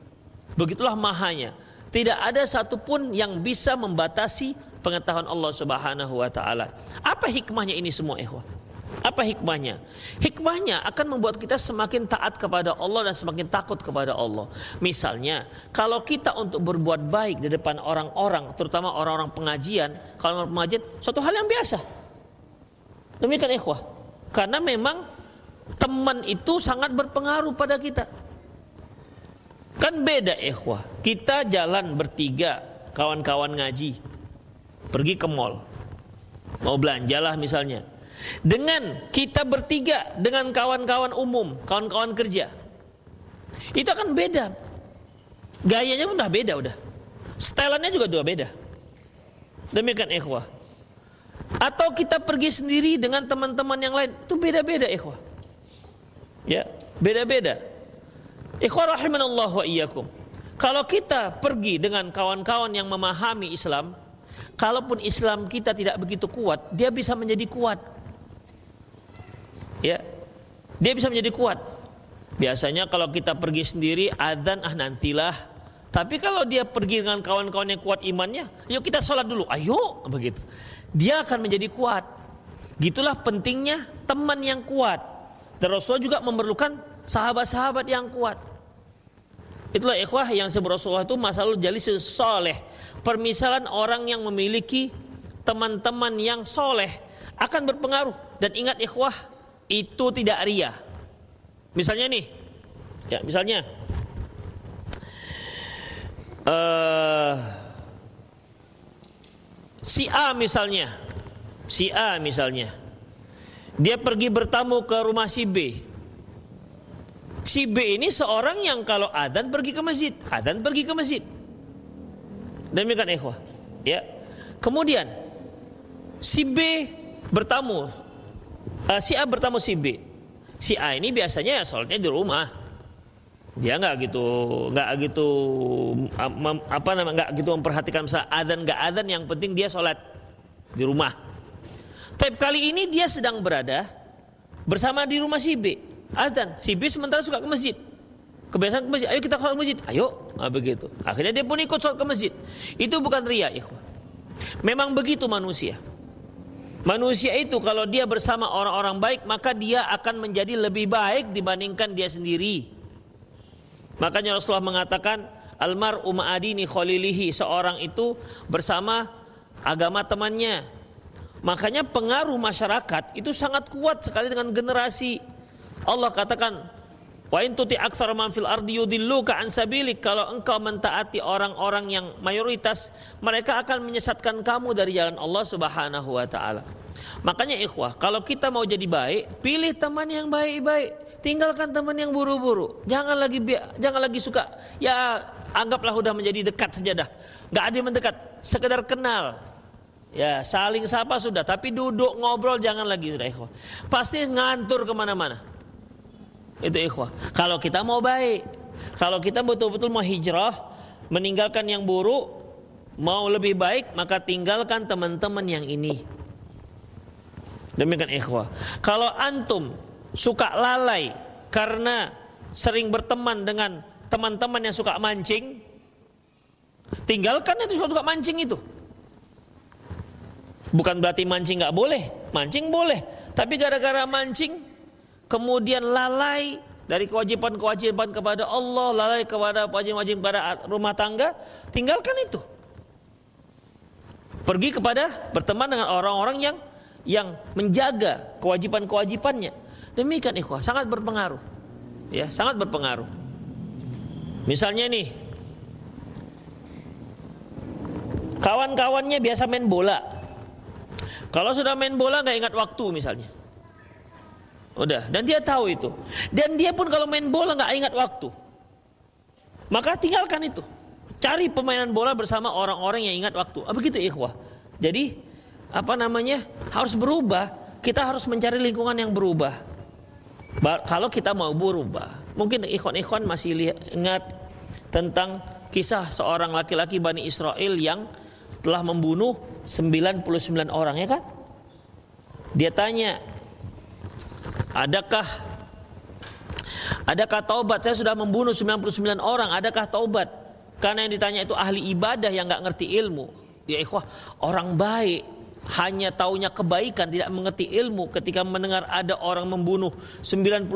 Begitulah mahanya. Tidak ada satupun yang bisa membatasi pengetahuan Allah Subhanahu wa taala. Apa hikmahnya ini semua ikhwah? Apa hikmahnya? Hikmahnya akan membuat kita semakin taat kepada Allah dan semakin takut kepada Allah. Misalnya, kalau kita untuk berbuat baik di depan orang-orang, terutama orang-orang pengajian, kalau pengajian suatu hal yang biasa. Demikian ikhwah. Karena memang teman itu sangat berpengaruh pada kita. Kan beda ikhwah. Kita jalan bertiga, kawan-kawan ngaji, pergi ke mall, mau belanjalah misalnya. Dengan kita bertiga dengan kawan-kawan umum, kawan-kawan kerja, itu akan beda. Gayanya udah beda, setelannya juga beda. Demikian ikhwah. Atau kita pergi sendiri dengan teman-teman yang lain, itu beda-beda ikhwah. Ya, beda-beda. Ikhwah rahimanallahu wa iyyakum. Kalau kita pergi dengan kawan-kawan yang memahami Islam, kalaupun Islam kita tidak begitu kuat, dia bisa menjadi kuat. Ya, dia bisa menjadi kuat. Biasanya kalau kita pergi sendiri, azan nantilah. Tapi kalau dia pergi dengan kawan-kawan yang kuat imannya, yuk kita sholat dulu, ayo, begitu. Dia akan menjadi kuat. Gitulah pentingnya teman yang kuat. Dan Rasulullah juga memerlukan sahabat-sahabat yang kuat. Itulah ikhwah yang sebut Rasulullah itu masalul jalisus soleh. Permisalan orang yang memiliki teman-teman yang soleh akan berpengaruh. Dan ingat ikhwah, itu tidak ria. Misalnya nih, ya misalnya si A misalnya, dia pergi bertamu ke rumah si B. Si B ini seorang yang kalau adzan pergi ke masjid, Demikian ikhwah, ya. Kemudian si B bertamu, si A bertamu si B. Si A ini biasanya ya sholatnya di rumah. Dia nggak gitu memperhatikan misalnya adzan nggak adzan, yang penting dia sholat di rumah. Tapi kali ini dia sedang berada bersama di rumah si B, adzan. Si B sementara suka ke masjid, kebiasaan ke masjid. Ayo kita sholat ke masjid, ayo. Nah, begitu. Akhirnya dia pun ikut sholat ke masjid. Itu bukan riya, ikhwan. Memang begitu manusia. Manusia itu kalau dia bersama orang-orang baik, maka dia akan menjadi lebih baik dibandingkan dia sendiri. Makanya Rasulullah mengatakan, almar'u ma'adini khalilihi, seorang itu bersama agama temannya. Makanya pengaruh masyarakat itu sangat kuat sekali dengan generasi. Allah katakan, wa in tuti aktsara man fil ardi yudilluka an sabilik, kalau engkau mentaati orang-orang yang mayoritas, mereka akan menyesatkan kamu dari jalan Allah Subhanahu wa taala. Makanya ikhwah, kalau kita mau jadi baik, pilih teman yang baik-baik. Tinggalkan teman yang buru-buru. Jangan lagi suka. Ya anggaplah udah menjadi dekat saja dah. Gak ada yang mendekat, sekedar kenal. Ya saling sapa sudah. Tapi duduk ngobrol jangan lagi, sudah ikhwah. Pasti ngantur kemana-mana. Itu ikhwah. Kalau kita mau baik, kalau kita betul-betul mau hijrah, meninggalkan yang buruk, mau lebih baik, maka tinggalkan teman-teman yang ini. Demikian ikhwah. Kalau antum suka lalai karena sering berteman dengan teman-teman yang suka mancing, tinggalkan itu suka mancing itu. Bukan berarti mancing nggak boleh, mancing boleh. Tapi gara-gara mancing, kemudian lalai dari kewajiban-kewajiban kepada Allah, lalai kepada kewajiban pada rumah tangga, tinggalkan itu. Pergi kepada berteman dengan orang-orang yang menjaga kewajiban-kewajibannya. Demikian ikhwah, sangat berpengaruh. Ya, sangat berpengaruh. Misalnya nih, kawan-kawannya biasa main bola. Kalau sudah main bola nggak ingat waktu misalnya. Udah, dan dia tahu itu. Dan dia pun kalau main bola nggak ingat waktu. Maka tinggalkan itu. Cari permainan bola bersama orang-orang yang ingat waktu. Begitu ikhwah. Jadi, harus berubah. Kita harus mencari lingkungan yang berubah. Kalau kita mau berubah, mungkin ikhwan-ikhwan masih ingat tentang kisah seorang laki-laki Bani Israel yang telah membunuh 99 orang, ya kan? Dia tanya, adakah taubat? Saya sudah membunuh 99 orang, adakah taubat? Karena yang ditanya itu ahli ibadah yang gak ngerti ilmu. Ya ikhwah, orang baik hanya taunya kebaikan, tidak mengerti ilmu. Ketika mendengar ada orang membunuh 99,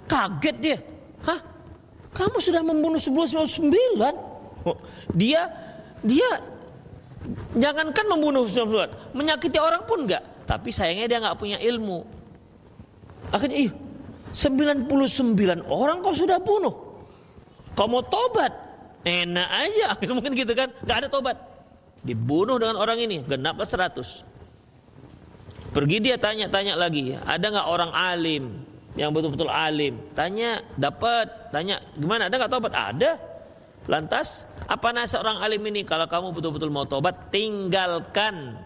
kaget dia. Hah? Kamu sudah membunuh 99? Dia jangankan membunuh 99, menyakiti orang pun enggak. Tapi sayangnya dia enggak punya ilmu. Akhirnya 99 orang kau sudah bunuh, kau mau tobat? Enak aja, mungkin gitu kan. Enggak ada tobat. Dibunuh dengan orang ini, genaplah 100. Pergi dia tanya lagi, ada nggak orang alim yang betul-betul alim? Tanya, dapat. Tanya, gimana? Ada nggak tobat? Ada. Lantas, apa nasihat orang alim ini? Kalau kamu betul-betul mau tobat, tinggalkan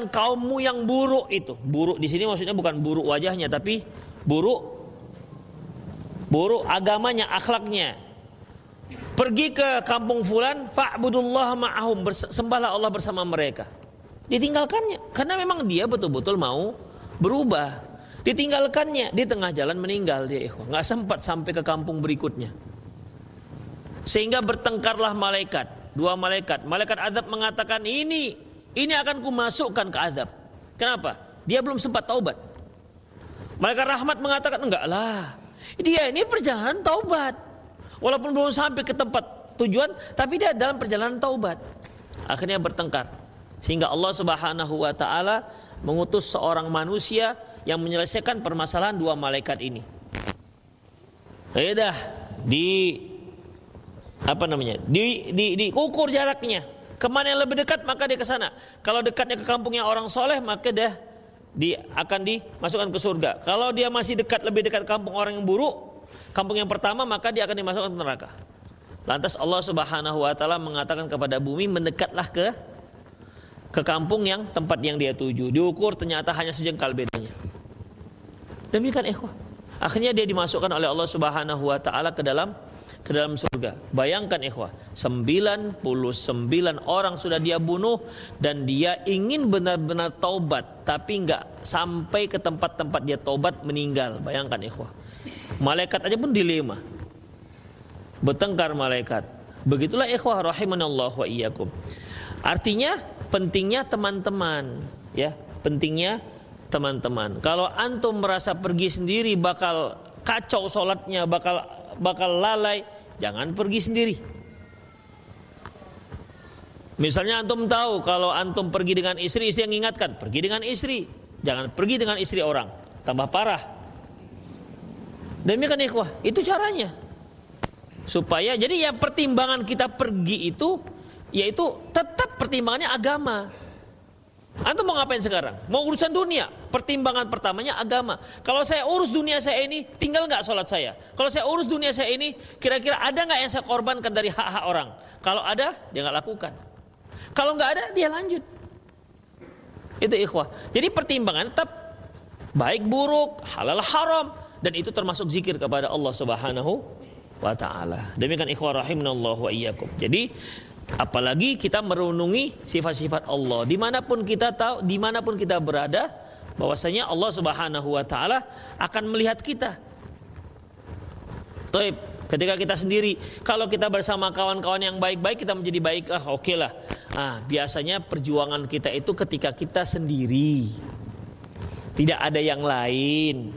kaummu yang buruk itu. Buruk di sini maksudnya bukan buruk wajahnya, tapi buruk agamanya, akhlaknya. Pergi ke kampung fulan, fa'budullah ma'ahum, sembahlah Allah bersama mereka. Ditinggalkannya karena memang dia betul-betul mau berubah. Ditinggalkannya, di tengah jalan meninggal dia, ikhwah. Nggak sempat sampai ke kampung berikutnya. Sehingga bertengkarlah malaikat, dua malaikat. Malaikat azab mengatakan, ini akan kumasukkan ke azab. Kenapa? Dia belum sempat taubat. Malaikat rahmat mengatakan, enggak lah, dia ini perjalanan taubat. Walaupun belum sampai ke tempat tujuan, tapi dia dalam perjalanan taubat. Akhirnya bertengkar. Sehingga Allah Subhanahu wa taala mengutus seorang manusia yang menyelesaikan permasalahan dua malaikat ini. Ya, diukur jaraknya. Kemana yang lebih dekat maka dia ke sana. Kalau dekatnya ke kampungnya orang soleh maka akan dimasukkan ke surga. Kalau dia masih lebih dekat kampung orang yang buruk, kampung yang pertama, maka dia akan dimasukkan ke neraka. Lantas Allah Subhanahu wa taala mengatakan kepada bumi, mendekatlah ke kampung yang tempat yang dia tuju. Diukur ternyata hanya sejengkal bedanya. Demikian ikhwah. Akhirnya dia dimasukkan oleh Allah Subhanahu wa taala ke dalam surga. Bayangkan ikhwah, 99 orang sudah dia bunuh dan dia ingin benar-benar taubat, tapi enggak sampai ke tempat-tempat dia taubat, meninggal. Bayangkan ikhwah. Malaikat aja pun dilema. Bertengkar malaikat. Begitulah ikhwah rahimanallah wa iyyakum. Artinya pentingnya teman-teman, ya, pentingnya teman-teman. Kalau antum merasa pergi sendiri bakal kacau sholatnya, bakal lalai, jangan pergi sendiri. Misalnya antum tahu kalau antum pergi dengan istri yang ingatkan, pergi dengan istri, jangan pergi dengan istri orang, tambah parah. Demikian ikhwah, itu caranya. Supaya jadi ya pertimbangan kita pergi itu yaitu tetap pertimbangannya agama. Antum mau ngapain sekarang? Mau urusan dunia? Pertimbangan pertamanya agama. Kalau saya urus dunia saya ini, tinggal nggak sholat saya? Kalau saya urus dunia saya ini, kira-kira ada nggak yang saya korbankan dari hak-hak orang? Kalau ada, dia nggak lakukan. Kalau nggak ada, dia lanjut. Itu ikhwah. Jadi pertimbangan tetap baik buruk, halal haram, dan itu termasuk zikir kepada Allah Subhanahu wa taala. Demikian ikhwah rahimanallahu wa iyyakum. Jadi apalagi kita merenungi sifat-sifat Allah, dimanapun kita tahu, dimanapun kita berada, bahwasanya Allah Subhanahu wa taala akan melihat kita. Taib, ketika kita sendiri, kalau kita bersama kawan-kawan yang baik-baik, kita menjadi baik, oke lah. Biasanya perjuangan kita itu ketika kita sendiri, tidak ada yang lain.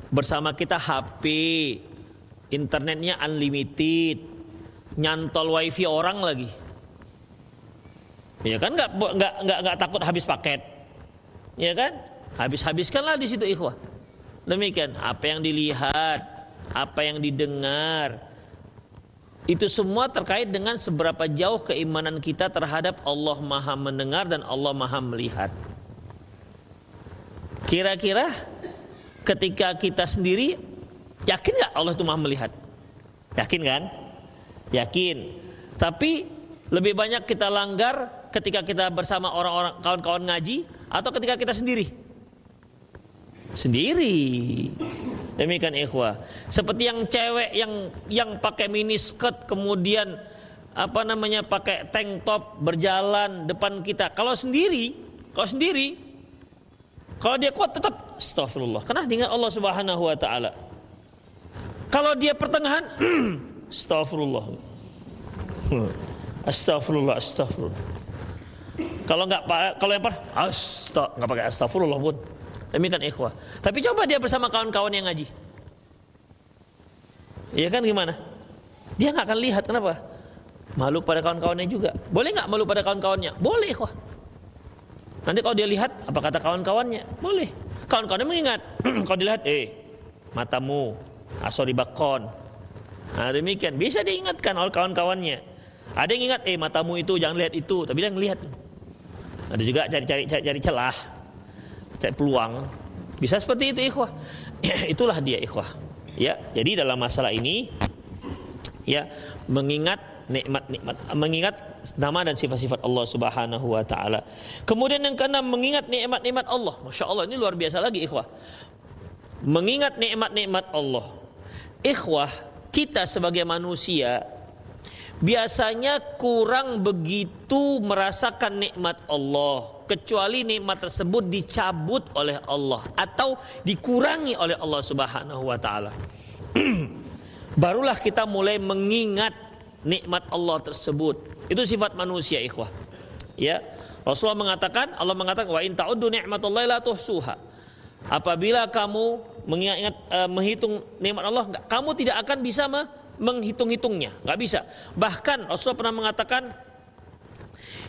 Bersama kita HP, internetnya unlimited, nyantol wifi orang lagi. Ya kan, nggak takut habis paket, ya kan? Habiskanlah di situ ikhwah. Demikian, apa yang dilihat, apa yang didengar, itu semua terkait dengan seberapa jauh keimanan kita terhadap Allah Maha Mendengar dan Allah Maha Melihat. Kira-kira ketika kita sendiri, yakin nggak Allah itu Maha Melihat? Yakin kan? Yakin. Tapi lebih banyak kita langgar ketika kita bersama orang-orang kawan-kawan ngaji atau ketika kita sendiri? Sendiri. Demikian ikhwah. Seperti yang cewek yang pakai mini skirt kemudian pakai tank top berjalan depan kita. Kalau dia kuat tetap astagfirullah, karena dengan Allah Subhanahu wa taala. Kalau dia pertengahan astagfirullah. Astagfirullah. Kalau yang nggak pakai astagfirullah pun. Demikian ikhwah. Tapi coba dia bersama kawan-kawan yang ngaji. Iya kan, gimana? Dia nggak akan lihat, kenapa? Malu pada kawan-kawannya juga. Boleh nggak malu pada kawan-kawannya? Boleh ikhwah. Nanti kalau dia lihat apa kata kawan-kawannya, boleh. Kawan-kawannya mengingat. Kalau dilihat, matamu asoribakon. Nah demikian, bisa diingatkan oleh kawan-kawannya. Ada yang ingat, matamu itu jangan lihat itu, tapi dia ngelihat. Ada juga cari celah, cari peluang. Bisa seperti itu ikhwah. Itulah dia ikhwah. Ya, jadi dalam masalah ini, ya, mengingat nikmat-nikmat, mengingat nama dan sifat-sifat Allah Subhanahu wa taala. Kemudian yang keenam, mengingat nikmat-nikmat Allah. Masya Allah, ini luar biasa lagi ikhwah. Mengingat nikmat-nikmat Allah. Ikhwah, kita sebagai manusia biasanya kurang begitu merasakan nikmat Allah, kecuali nikmat tersebut dicabut oleh Allah atau dikurangi oleh Allah Subhanahu wa taala. Barulah kita mulai mengingat nikmat Allah tersebut. Itu sifat manusia, ikhwah. Ya, Rasulullah mengatakan, Allah mengatakan, wa in ta'uddu ni'matallahi la tuhsuha. Apabila kamu mengingat menghitung nikmat Allah, kamu tidak akan bisa menghitung-hitungnya, nggak bisa. Bahkan Rasulullah pernah mengatakan,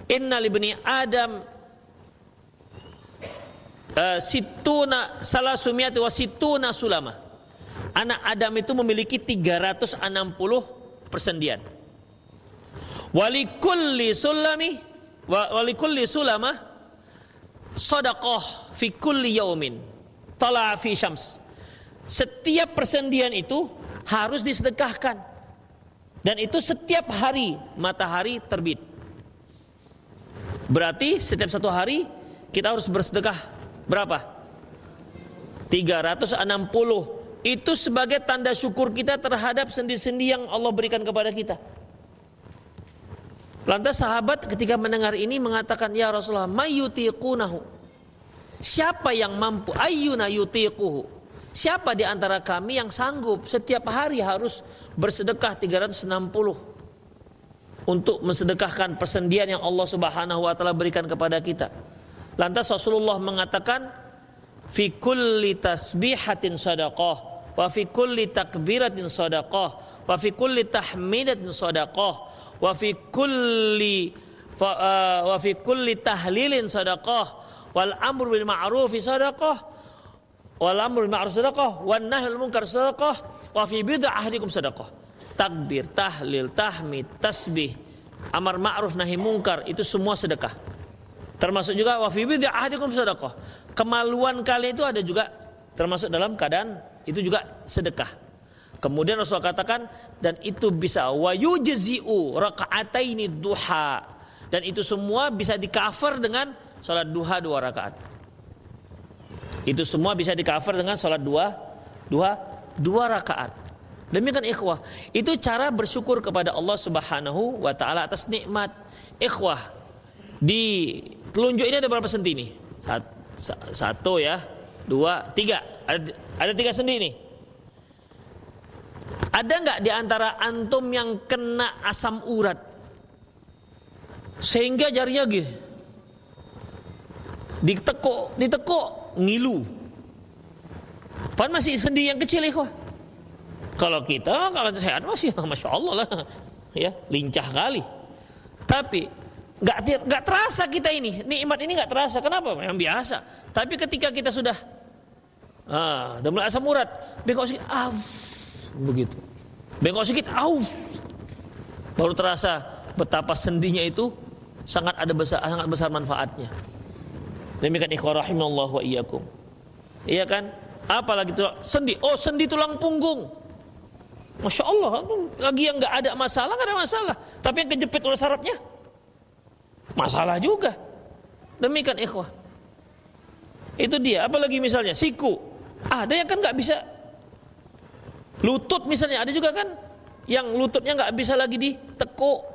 inna libni Adam situna salasumiyati wa situna sulama. Anak Adam itu memiliki 360 persendian. Walikulli sulama sadaqah fi kulli yaumin tala fi syams. Setiap persendian itu harus disedekahkan, dan itu setiap hari matahari terbit. Berarti setiap satu hari kita harus bersedekah berapa? 360. Itu sebagai tanda syukur kita terhadap sendi-sendi yang Allah berikan kepada kita. Lantas sahabat ketika mendengar ini mengatakan, ya Rasulullah, mayyutiqunahu. Siapa yang mampu? Ayyuna yutiquhu. Siapa di antara kami yang sanggup setiap hari harus bersedekah 360 untuk mensedekahkan persendian yang Allah Subhanahu wa taala berikan kepada kita? Lantas Rasulullah mengatakan, fi kulli tasbihatin sadaqah, wa fi kulli takbiratin sadaqah, wa fi kulli tahmidatin sadaqah, wa fi kulli tahlilin sadaqah, wal amru bil ma'rufi sadaqah, wal amru bil ma'ruf sadaqah, wan nahyul munkar sadaqah, wa fi bid'ah ahdikum sadaqah. Takbir, tahlil, tahmid, tasbih, amar ma'ruf nahi munkar, itu semua sedekah. Termasuk juga wa fi bid'ah ahdikum sadaqah. Kemaluan kalian itu ada juga termasuk dalam keadaan itu juga sedekah. Kemudian Rasulullah katakan, dan itu bisa wa yujzi'u raka'ataini duha, dan itu semua bisa di-cover dengan salat duha 2 rakaat. Itu semua bisa di-cover dengan salat dua rakaat. Demikian ikhwah, itu cara bersyukur kepada Allah Subhanahu wa taala atas nikmat. Ikhwah, di telunjuk ini ada berapa sendi nih? 1 ya, 2, 3. Ada 3 sendi nih. Ada nggak di antara antum yang kena asam urat sehingga jarinya gini, ditekuk ngilu? Pan masih sendi yang kecil, ikhwah. Kalau sehat masih masya Allah lah, ya, lincah kali. Tapi nggak terasa kita ini nikmat ini nggak terasa. Kenapa? Memang biasa. Tapi ketika kita sudah mulai asam urat, bengkok sedikit, begitu. Bengkok sedikit, baru terasa betapa sendinya itu sangat besar manfaatnya. Demikian ikhwah rahimallahu wa iyyakum. Iya kan? Apalagi itu sendi. Sendi tulang punggung. Masya Allah, lagi yang nggak ada masalah, tapi yang kejepit oleh sarafnya masalah juga. Demikian ikhwah. Itu dia. Apalagi misalnya siku, ada yang kan nggak bisa. Lutut misalnya, ada juga kan yang lututnya nggak bisa lagi ditekuk.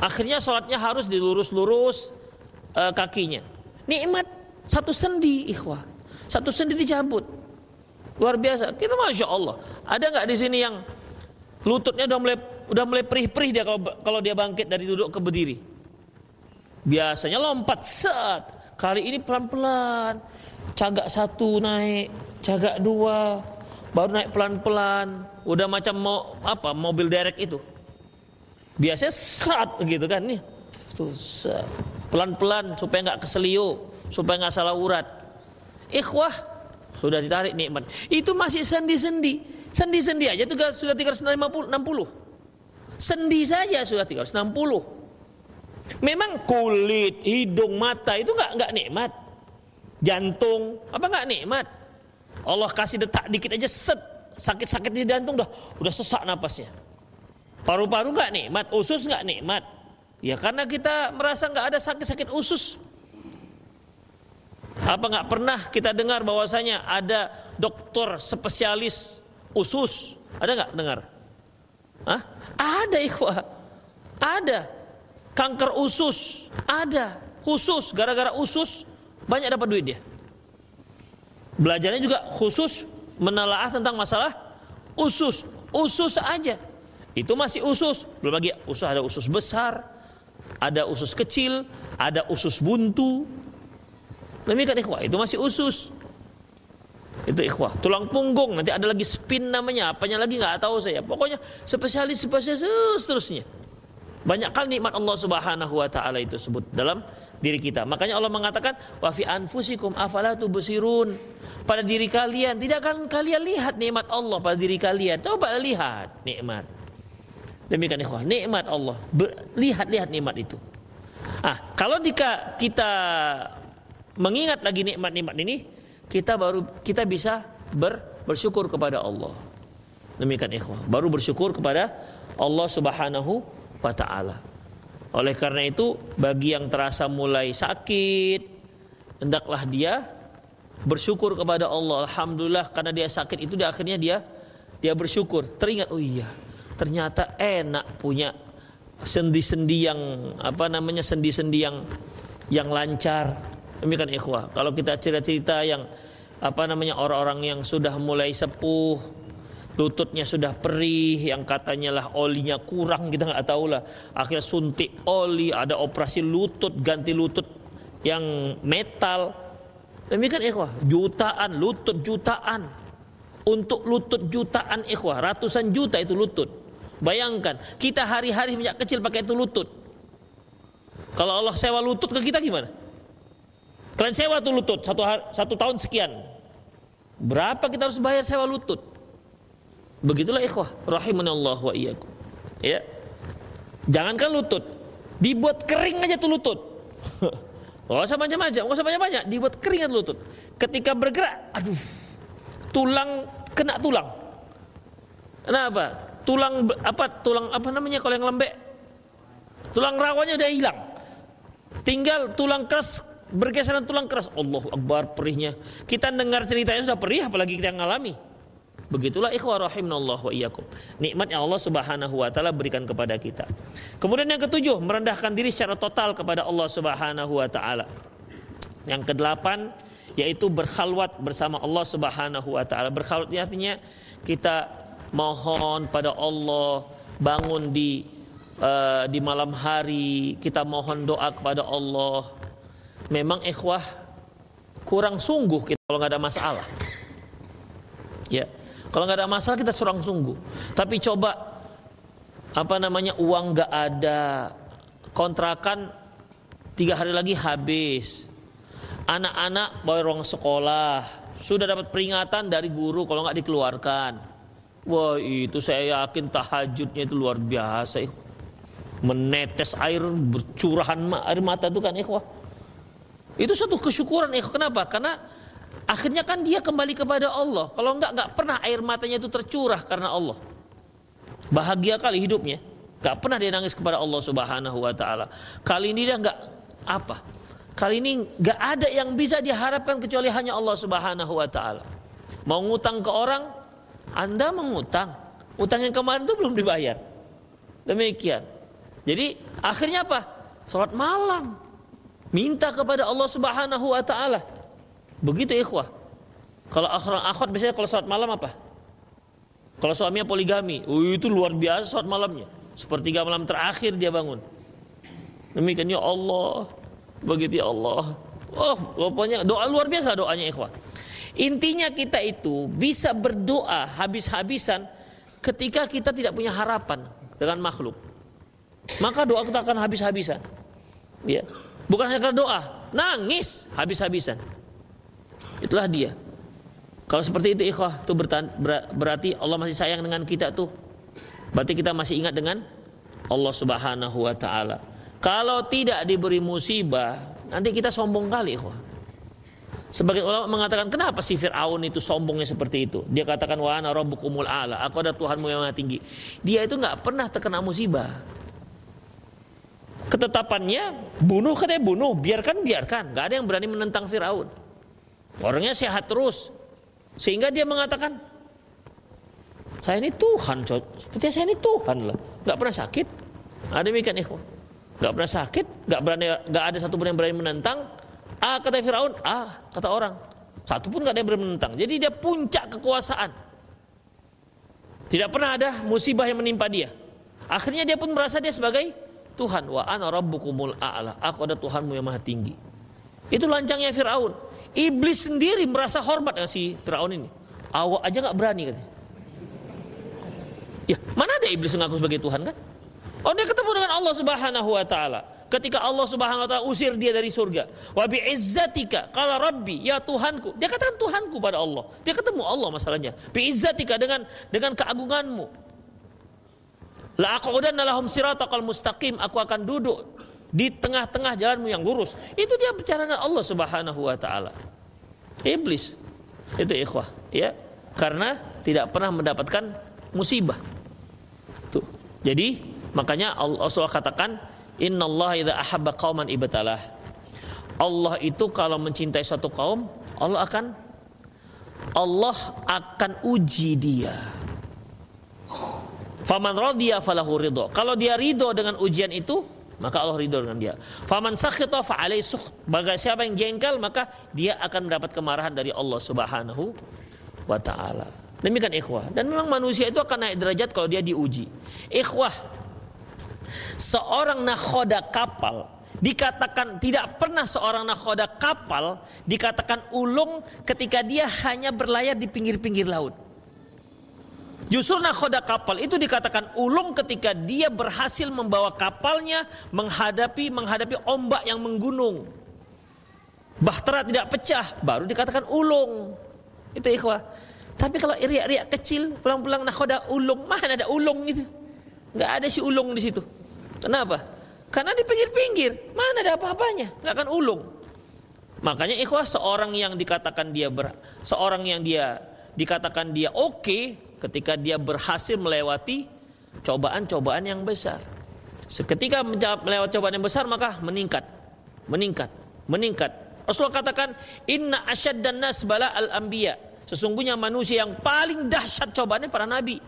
Akhirnya sholatnya harus dilurus-lurus kakinya. Nikmat satu sendi, ikhwah. Satu sendi dicabut. Luar biasa. Kita masya Allah. Ada nggak di sini yang lututnya udah mulai perih-perih dia kalau dia bangkit dari duduk ke berdiri? Biasanya lompat set. Kali ini pelan-pelan. Cagak 1 naik, cagak 2, baru naik pelan-pelan. Udah macam mobil derek itu. Biasanya set gitu kan nih. Tuh set. Pelan-pelan supaya nggak keseliu, supaya nggak salah urat. Ikhwah, sudah ditarik nikmat. Itu masih sendi-sendi. Sendi-sendi aja itu sudah 360. Sendi saja sudah 360. Memang kulit, hidung, mata itu nggak nikmat. Jantung apa nggak nikmat? Allah kasih detak dikit aja set, sakit-sakit di jantung udah sesak napasnya. Paru-paru nggak nikmat, usus nggak nikmat. Ya karena kita merasa nggak ada sakit-sakit usus. Apa nggak pernah kita dengar bahwasanya ada dokter spesialis usus? Ada nggak dengar? Ada ikhwah. Ada. Kanker usus, ada. Khusus, gara-gara usus banyak dapat duit dia. Belajarnya juga khusus menelaah tentang masalah usus. Usus aja. Itu masih usus. Belum lagi usus, ada usus besar, ada usus kecil, ada usus buntu. Demikian ikhwah, itu masih usus. Itu ikhwah. Tulang punggung, nanti ada lagi spin namanya, apanya lagi nggak tahu saya. Pokoknya spesialis seterusnya. Banyak kali nikmat Allah Subhanahu wa taala itu sebut dalam diri kita. Makanya Allah mengatakan wa fi anfusikum afala tubsirun. Pada diri kalian, tidak akan kalian lihat nikmat Allah pada diri kalian. Coba lihat nikmat. Demikian ikhwah, nikmat Allah. Lihat nikmat itu. Kalau kita mengingat lagi nikmat-nikmat ini, kita bisa bersyukur kepada Allah. Demikian ikhwah, baru bersyukur kepada Allah Subhanahu wa ta'ala. Oleh karena itu, bagi yang terasa mulai sakit, hendaklah dia bersyukur kepada Allah. Alhamdulillah, karena dia sakit itu akhirnya dia bersyukur. Teringat, oh iya, ternyata enak punya sendi-sendi yang lancar. Demikian ikhwah. Kalau kita cerita-cerita yang orang-orang yang sudah mulai sepuh, lututnya sudah perih, yang katanya lah olinya kurang, kita nggak tahu lah. Akhirnya suntik oli, ada operasi lutut, ganti lutut yang metal. Demikian ikhwah, lutut jutaan. Untuk lutut jutaan ikhwah, ratusan juta itu lutut. Bayangkan, kita hari-hari sejak kecil pakai itu lutut. Kalau Allah sewa lutut ke kita gimana? Kalian sewa tuh lutut satu tahun sekian. Berapa kita harus bayar sewa lutut? Begitulah ikhwah, rahimanallah wa iyyakum. Ya. Jangankan lutut, dibuat kering aja tuh lutut. Enggak usah macam-macam, enggak usah banyak-banyak, dibuat kering aja lutut. Ketika bergerak, aduh, tulang kena tulang. Kenapa? Tulang kalau yang lembek? Tulang rawanya udah hilang. Tinggal tulang keras, bergeseran tulang keras. Allahu Akbar, perihnya. Kita dengar ceritanya sudah perih, apalagi kita yang ngalami. Begitulah ikhwah rahimanallah wa iyyakum. Nikmat yang Allah Subhanahu wa taala berikan kepada kita. Kemudian yang ketujuh, merendahkan diri secara total kepada Allah Subhanahu wa taala. Yang kedelapan yaitu berkhalwat bersama Allah Subhanahu wa taala. Berkhalwat artinya kita mohon pada Allah, bangun di malam hari, kita mohon doa kepada Allah. Memang ikhwah kurang sungguh kita kalau nggak ada masalah. Ya. Kalau nggak ada masalah kita surang sungguh. Tapi coba uang nggak ada, kontrakan 3 hari lagi habis, anak-anak bawa uang sekolah, sudah dapat peringatan dari guru kalau nggak dikeluarkan. Wah, itu saya yakin tahajudnya itu luar biasa. Menetes air, bercurahan air mata itu kan ikhwah. Itu satu kesyukuran ikhwah. Kenapa? Karena akhirnya kan dia kembali kepada Allah. Kalau enggak pernah air matanya itu tercurah karena Allah. Bahagia kali hidupnya. Enggak pernah dia nangis kepada Allah Subhanahu wa taala. Kali ini dia Kali ini enggak ada yang bisa diharapkan kecuali hanya Allah Subhanahu wa taala. Mau ngutang ke orang, Anda mengutang. Utang yang kemarin itu belum dibayar. Demikian. Jadi akhirnya apa? Salat malam. Minta kepada Allah Subhanahu wa taala. Begitu ikhwah. Kalau akhwat biasanya kalau salat malam apa? Kalau suaminya poligami, itu luar biasa salat malamnya. Sepertiga malam terakhir dia bangun. Demikian ya Allah. Begitu ya Allah. Oh, pokoknya doa luar biasa doanya ikhwah. Intinya kita itu bisa berdoa habis-habisan ketika kita tidak punya harapan dengan makhluk. Maka doa kita akan habis-habisan. Ya. Bukan hanya karena doa, nangis habis-habisan. Itulah dia. Kalau seperti itu ikhwah, itu berarti Allah masih sayang dengan kita tuh. Berarti kita masih ingat dengan Allah Subhanahu wa taala. Kalau tidak diberi musibah, nanti kita sombong kali ikhwah. Sebagian ulama mengatakan, kenapa si Fir'aun itu sombongnya seperti itu? Dia katakan, wa ana rabbukumul a'la, aku adalah Tuhanmu yang maha tinggi. Dia itu nggak pernah terkena musibah. Ketetapannya bunuh, katanya bunuh, biarkan, nggak ada yang berani menentang Fir'aun. Orangnya sehat terus, sehingga dia mengatakan, saya ini Tuhan, sepertinya saya ini Tuhan lah, nggak pernah sakit. Ada demikian ikhwan. Gak pernah sakit, gak ada satu pun yang berani menentang. Kata Firaun, kata orang. Satu pun gak ada yang berani menentang. Jadi dia puncak kekuasaan. Tidak pernah ada musibah yang menimpa dia. Akhirnya dia pun merasa dia sebagai Tuhan. Wa ana rabbukumul a'la. Aku ada Tuhanmu yang maha tinggi. Itu lancangnya Firaun. Iblis sendiri merasa hormat dengan si Firaun ini. Awak aja gak berani katanya. Ya, mana ada iblis ngaku sebagai Tuhan kan? Oh, dia ketemu dengan Allah Subhanahu wa taala. Ketika Allah Subhanahu wa taala usir dia dari surga. Wa bi'izzatika qala rabbi, ya Tuhanku. Dia katakan Tuhanku pada Allah. Dia ketemu Allah masalahnya. Bi'izzatika dengan keagunganmu. La aqudanna lahum siratal mustaqim, aku akan duduk di tengah-tengah jalanmu yang lurus. Itu dia bicara dengan Allah Subhanahu wa taala. Iblis. Itu ikhwah, ya. Karena tidak pernah mendapatkan musibah. Tuh. Jadi makanya Allah katakan innallaha idza ahabba qauman ibtalah. Allah itu kalau mencintai suatu kaum, Allah akan uji dia. Faman radiya falahu ridha. Kalau dia ridho dengan ujian itu, maka Allah ridho dengan dia. Faman sakhita fa alaihi sukht. Bagi siapa yang jengkel, maka dia akan mendapat kemarahan dari Allah Subhanahu wa taala. Demikian ikhwah. Dan memang manusia itu akan naik derajat kalau dia diuji. Ikhwah, seorang nakhoda kapal dikatakan, tidak pernah seorang nakhoda kapal dikatakan ulung ketika dia hanya berlayar di pinggir-pinggir laut. Justru nakhoda kapal itu dikatakan ulung ketika dia berhasil membawa kapalnya menghadapi ombak yang menggunung. Bahtera tidak pecah, baru dikatakan ulung. Itu ikhwah. Tapi kalau riak-riak kecil, pulang-pulang nakhoda ulung, mana ada ulung itu? Nggak ada si ulung di situ. Kenapa? Karena di pinggir-pinggir, mana ada apa-apanya, nggak akan ulung. Makanya ikhwah, seorang yang dikatakan dia oke ketika dia berhasil melewati cobaan-cobaan yang besar. Seketika melewati cobaan yang besar, maka meningkat. Rasulullah katakan, inna asyaddan nas bala al-anbiya. Sesungguhnya manusia yang paling dahsyat cobaannya para nabi.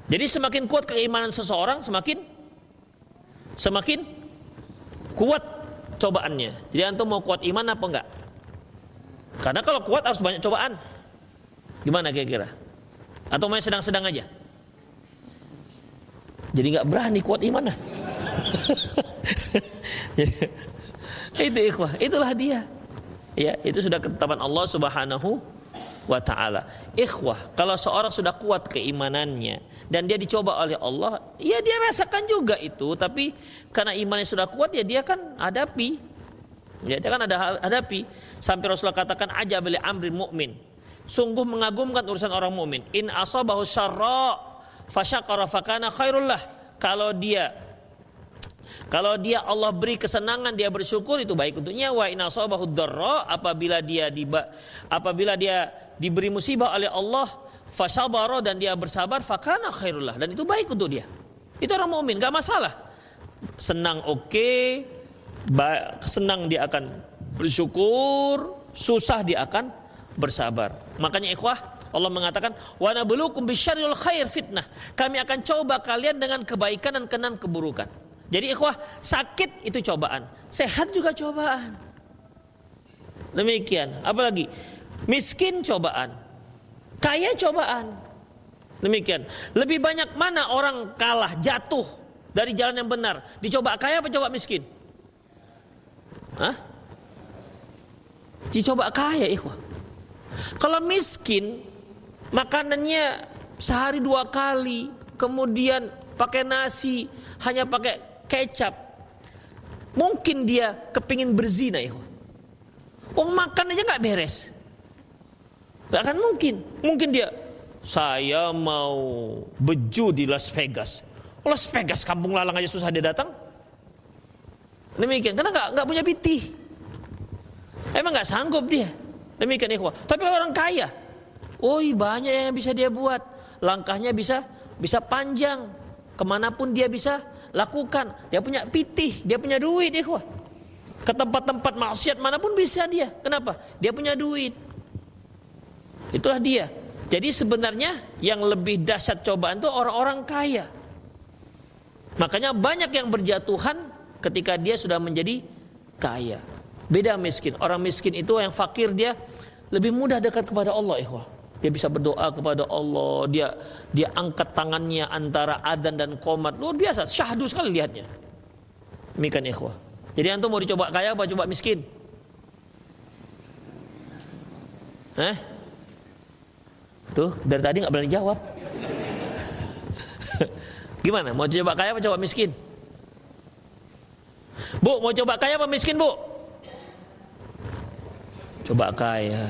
Jadi semakin kuat keimanan seseorang, semakin kuat cobaannya. Jadi antum mau kuat iman apa enggak? Karena kalau kuat harus banyak cobaan. Gimana kira-kira? Atau main sedang-sedang aja? Jadi nggak berani kuat iman lah. Itu ikhwah, itulah dia. Ya, itu sudah ketetapan Allah Subhanahu wa ta'ala. Ikhwah, kalau seorang sudah kuat keimanannya dan dia dicoba oleh Allah, ya dia rasakan juga itu. Tapi karena imannya sudah kuat, ya dia kan hadapi. Ya, dia kan hadapi. Sampai Rasulullah katakan, ajab li amrin mu'min. Sungguh mengagumkan urusan orang mukmin. In asabahu syarra fasyakara fakana khairul lah. Kalau dia Allah beri kesenangan, dia bersyukur, itu baik untuknya. Wa in asabahu dharra, apabila dia diberi musibah oleh Allah, fasabara, dan dia bersabar, fakana khairullah, dan itu baik untuk dia. Itu orang mukmin, enggak masalah. Senang oke, senang dia akan bersyukur, susah dia akan bersabar. Makanya ikhwah, Allah mengatakan, wa nabluukum bisyarri wal khair fitnah. Kami akan coba kalian dengan kebaikan dan kenan keburukan. Jadi ikhwah, sakit itu cobaan, sehat juga cobaan. Demikian, apalagi miskin cobaan, kaya cobaan. Demikian. Lebih banyak mana orang kalah, jatuh dari jalan yang benar, dicoba kaya apa coba miskin? Hah? Dicoba kaya ikhwah. Kalau miskin, makanannya sehari 2 kali, kemudian pakai nasi, hanya pakai kecap, mungkin dia kepingin berzina ya. Makan aja nggak beres, nggak akan mungkin. Mungkin dia, saya mau beju di Las Vegas. Las Vegas kampung lalang aja susah dia datang. Demikian, karena nggak punya pitih. Emang nggak sanggup dia. Demikian ikhwah. Tapi orang kaya, banyak yang bisa dia buat. Langkahnya bisa panjang, kemanapun dia bisa lakukan. Dia punya pitih, dia punya duit ikhwah. Ke tempat-tempat maksiat manapun bisa dia. Kenapa? Dia punya duit. Itulah dia. Jadi sebenarnya yang lebih dahsyat cobaan itu orang-orang kaya. Makanya banyak yang berjatuhan ketika dia sudah menjadi kaya. Beda miskin. Orang miskin itu yang fakir dia lebih mudah dekat kepada Allah, ikhwah. Dia bisa berdoa kepada Allah, dia angkat tangannya antara adzan dan qomat. Luar biasa, syahdu sekali lihatnya. Demikian ikhwah. Jadi antum mau dicoba kaya apa coba miskin? Tuh, dari tadi nggak berani jawab. Gimana? Mau coba kaya apa coba miskin? Bu, mau coba kaya apa miskin, Bu? Coba kaya.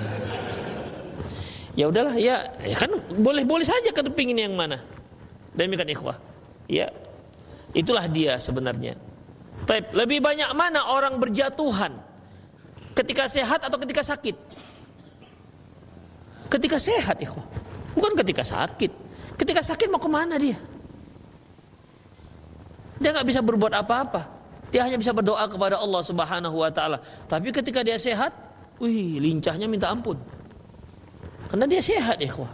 Ya udahlah, ya kan boleh-boleh saja kan pingin yang mana. Demikian ikhwah. Ya, itulah dia sebenarnya. Tapi lebih banyak mana orang berjatuhan? Ketika sehat atau ketika sakit? Ketika sehat, ikhwah. Bukan ketika sakit. Ketika sakit mau kemana dia? Dia nggak bisa berbuat apa-apa. Dia hanya bisa berdoa kepada Allah Subhanahu wa taala. Tapi ketika dia sehat, lincahnya minta ampun. Karena dia sehat, ikhwah.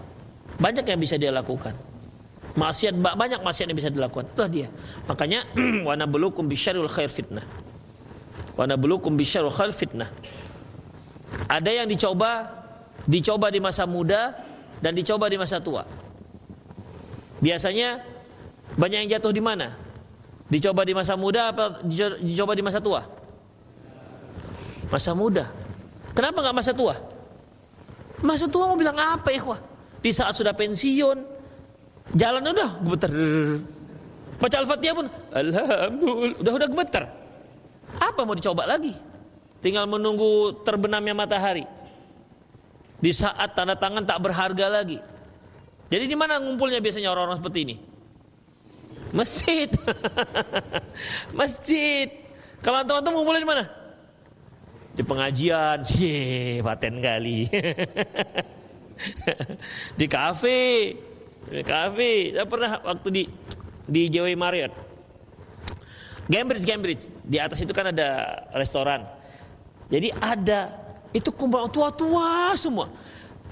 Banyak yang bisa dia lakukan. Banyak maksiat yang bisa dilakukan. Itulah dia. Makanya wa nabluukum bisyarril khair fitnah. Wa nabluukum bisyarril khair fitnah. Ada yang dicoba di masa muda dan dicoba di masa tua. Biasanya banyak yang jatuh di mana? Dicoba di masa muda apa dicoba di masa tua? Masa muda. Kenapa nggak masa tua? Masa tua mau bilang apa, ikhwah? Di saat sudah pensiun, jalan udah gemeter. Baca Al-Fatihah pun alhamdulillah udah gemeter. Apa mau dicoba lagi? Tinggal menunggu terbenamnya matahari. Di saat tanda tangan tak berharga lagi. Jadi di mana ngumpulnya biasanya orang-orang seperti ini? Masjid. Masjid. Kalau antum ngumpulnya di mana? Di pengajian. Paten kali. Di kafe. Di kafe. Saya pernah waktu di JW Marriott. Cambridge. Di atas itu kan ada restoran. Jadi ada itu kumpulan tua-tua semua.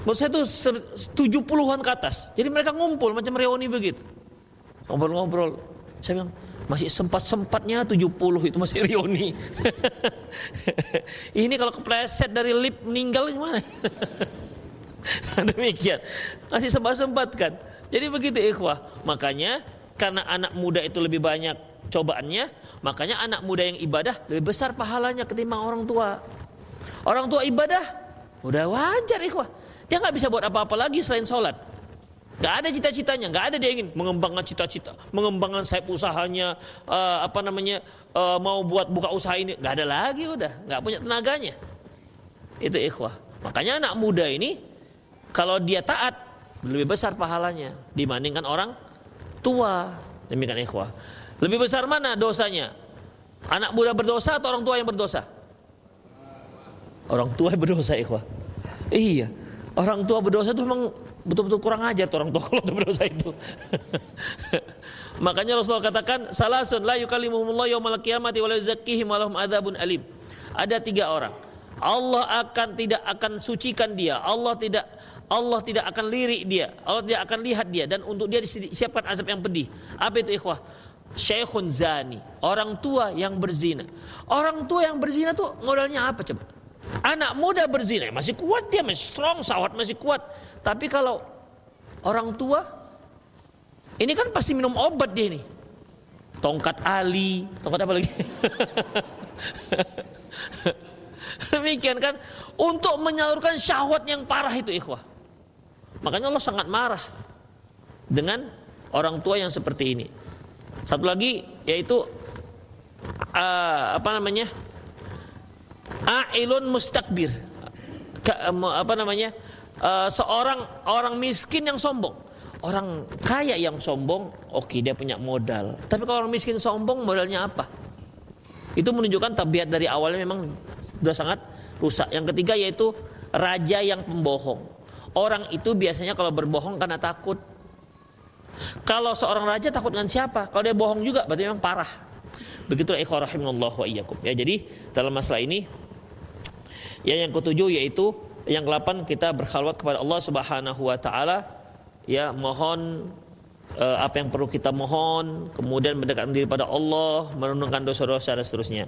Menurut saya itu 70-an ke atas. Jadi mereka ngumpul macam reuni begitu. Ngobrol-ngobrol. Saya bilang, masih sempat-sempatnya 70 itu masih reuni. Ini kalau kepleset dari lift meninggal gimana? Demikian. Masih sempat-sempat kan. Jadi begitu ikhwah. Makanya karena anak muda itu lebih banyak cobaannya, makanya anak muda yang ibadah lebih besar pahalanya ketimbang orang tua. Orang tua ibadah udah wajar ikhwah. Dia nggak bisa buat apa-apa lagi selain sholat. Nggak ada cita-citanya, nggak ada dia ingin mengembangkan cita-cita, mengembangkan sayap usahanya, mau buat buka usaha ini, nggak ada lagi udah, nggak punya tenaganya. Itu ikhwah. Makanya anak muda ini kalau dia taat lebih besar pahalanya dibandingkan orang tua. Demikian ikhwah. Lebih besar mana dosanya? Anak muda berdosa atau orang tua yang berdosa? Orang tua yang berdosa ikhwah. Iya. Orang tua berdosa itu memang betul-betul kurang ajar tuh orang tua kalau berdosa itu. Makanya Rasulullah katakan, salasun la yukallimuhumullah yaumal qiyamati wa la yuzakkihim wa lahum adzabun alim. Ada 3 orang. Allah tidak akan sucikan dia. Allah tidak akan lirik dia. Allah tidak akan lihat dia dan untuk dia disiapkan azab yang pedih. Apa itu ikhwah? Syekhun zani, orang tua yang berzina. Orang tua yang berzina tuh modalnya apa coba? Anak muda berzina masih kuat, dia masih strong, sawat masih kuat. Tapi kalau orang tua ini kan pasti minum obat dia ini. Tongkat Ali, tongkat apa lagi? Demikian kan, untuk menyalurkan syahwat yang parah itu ikhwah. Makanya Allah sangat marah dengan orang tua yang seperti ini. Satu lagi yaitu A'ilun mustakbir. Seorang orang miskin yang sombong. Orang kaya yang sombong, oke, dia punya modal. Tapi kalau orang miskin sombong, modalnya apa? Itu menunjukkan tabiat dari awalnya memang sudah sangat rusak. Yang ketiga yaitu raja yang pembohong. Orang itu biasanya kalau berbohong karena takut. Kalau seorang raja takut dengan siapa? Kalau dia bohong juga berarti memang parah. Begitulah ikhwah rahimanallahu wa iyyakum. Ya, jadi dalam masalah ini yang ketujuh yaitu yang ke-8 kita berkhalwat kepada Allah Subhanahu wa taala, ya, mohon apa yang perlu kita mohon, kemudian mendekatkan diri pada Allah, merenungkan dosa-dosa dan seterusnya.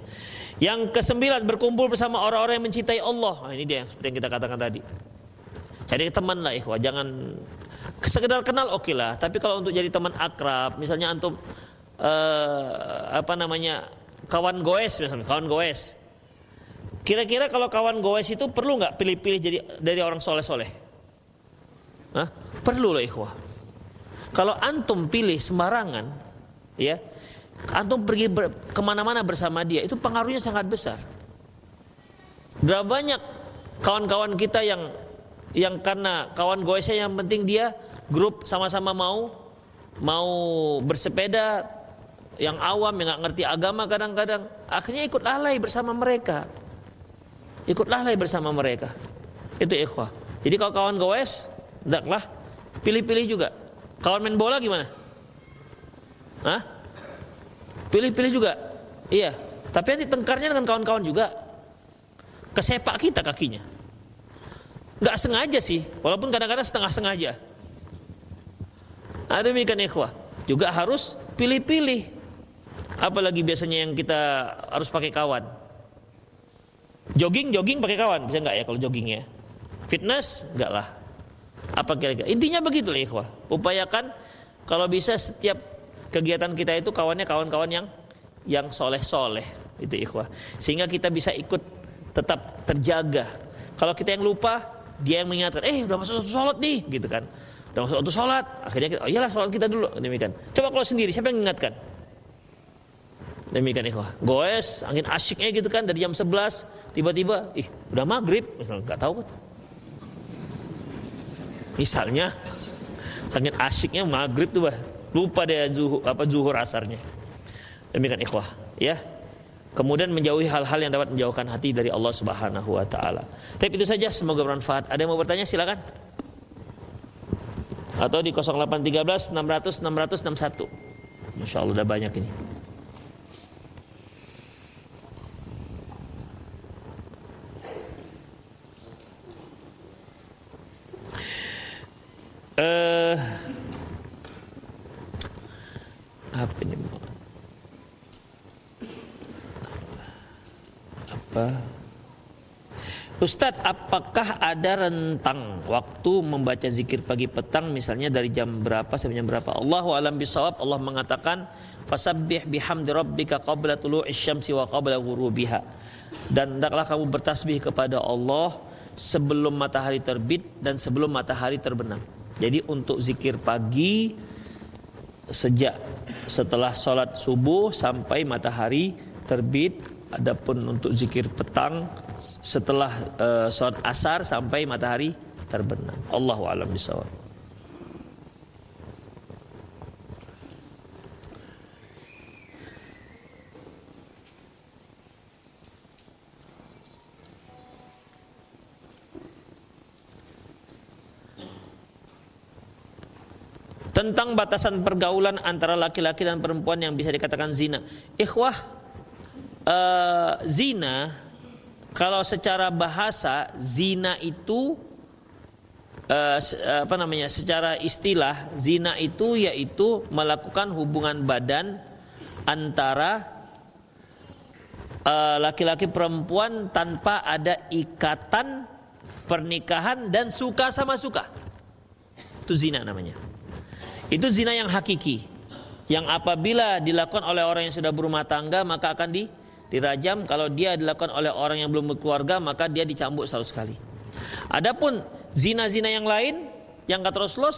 Yang ke-9, berkumpul bersama orang-orang yang mencintai Allah. Nah, ini dia seperti yang kita katakan tadi. Jadi teman lah ikhwah, jangan sekedar kenal oke lah, tapi kalau untuk jadi teman akrab, misalnya antum kawan goes misalnya, kawan goes. Kira-kira kalau kawan goes itu perlu nggak pilih-pilih jadi dari orang soleh-soleh? Hah? Perlu lah ikhwah. Kalau antum pilih sembarangan, ya, antum pergi kemana-mana bersama dia, itu pengaruhnya sangat besar. Berapa banyak kawan-kawan kita yang karena kawan goesnya yang penting dia grup sama-sama mau bersepeda, yang awam yang nggak ngerti agama kadang-kadang akhirnya ikut lalai bersama mereka, itu ikhwah. Jadi kalau kawan goes, hendaklah pilih-pilih juga. Kawan main bola gimana? Hah? Pilih-pilih juga. Iya. Tapi nanti tengkarnya dengan kawan-kawan juga. Kesepak kita kakinya. Nggak sengaja sih, walaupun kadang-kadang setengah sengaja. Ada demikian ikhwah. Juga harus pilih-pilih. Apalagi biasanya yang kita harus pakai kawan. Jogging pakai kawan, bisa nggak ya kalau jogging ya? Fitness, nggak lah. Apa kira-kira? Intinya begitu lah ikhwah. Upayakan kalau bisa setiap kegiatan kita itu kawannya kawan-kawan yang soleh-soleh, itu ikhwah. Sehingga kita bisa ikut tetap terjaga. Kalau kita yang lupa, dia yang mengingatkan, udah masuk waktu sholat nih, gitu kan. Udah masuk waktu sholat, akhirnya kita, oh iyalah sholat kita dulu, demikian. Coba kalau sendiri, siapa yang mengingatkan? Demikian ikhwah. Goes, angin asyiknya gitu kan, dari jam 11, tiba-tiba, udah maghrib, nggak tahu kan. Misalnya, sangat asyiknya maghrib tuh, lupa dia zuhur asarnya. Demikian ikhwah, ya. Kemudian menjauhi hal-hal yang dapat menjauhkan hati dari Allah Subhanahu wa taala. Tapi itu saja, semoga bermanfaat. Ada yang mau bertanya silakan. Atau di 0813 600 600 61. Masya Allah udah banyak ini. Apa ini? Ustadz, apakah ada rentang waktu membaca zikir pagi petang, misalnya dari jam berapa sampai jam berapa? Allahu a'lam bishawab. Allah mengatakan, fasabbih bihamdi rabbika qabla tulu'isy syamsi wa qabla ghurubiha. Dan hendaklah kamu bertasbih kepada Allah sebelum matahari terbit dan sebelum matahari terbenam. Jadi untuk zikir pagi sejak setelah sholat subuh sampai matahari terbit. Adapun untuk zikir petang setelah sholat asar sampai matahari terbenam. Allahu a'lam bishawab. Tentang batasan pergaulan antara laki-laki dan perempuan yang bisa dikatakan zina. Ikhwah, zina, kalau secara bahasa zina itu secara istilah zina itu yaitu melakukan hubungan badan antara laki-laki perempuan tanpa ada ikatan pernikahan dan suka sama suka. Itu zina namanya. Itu zina yang hakiki, yang apabila dilakukan oleh orang yang sudah berumah tangga maka akan dirajam. Kalau dia dilakukan oleh orang yang belum berkeluarga maka dia dicambuk 100 kali. Adapun zina-zina yang lain, yang kata Rasulullah,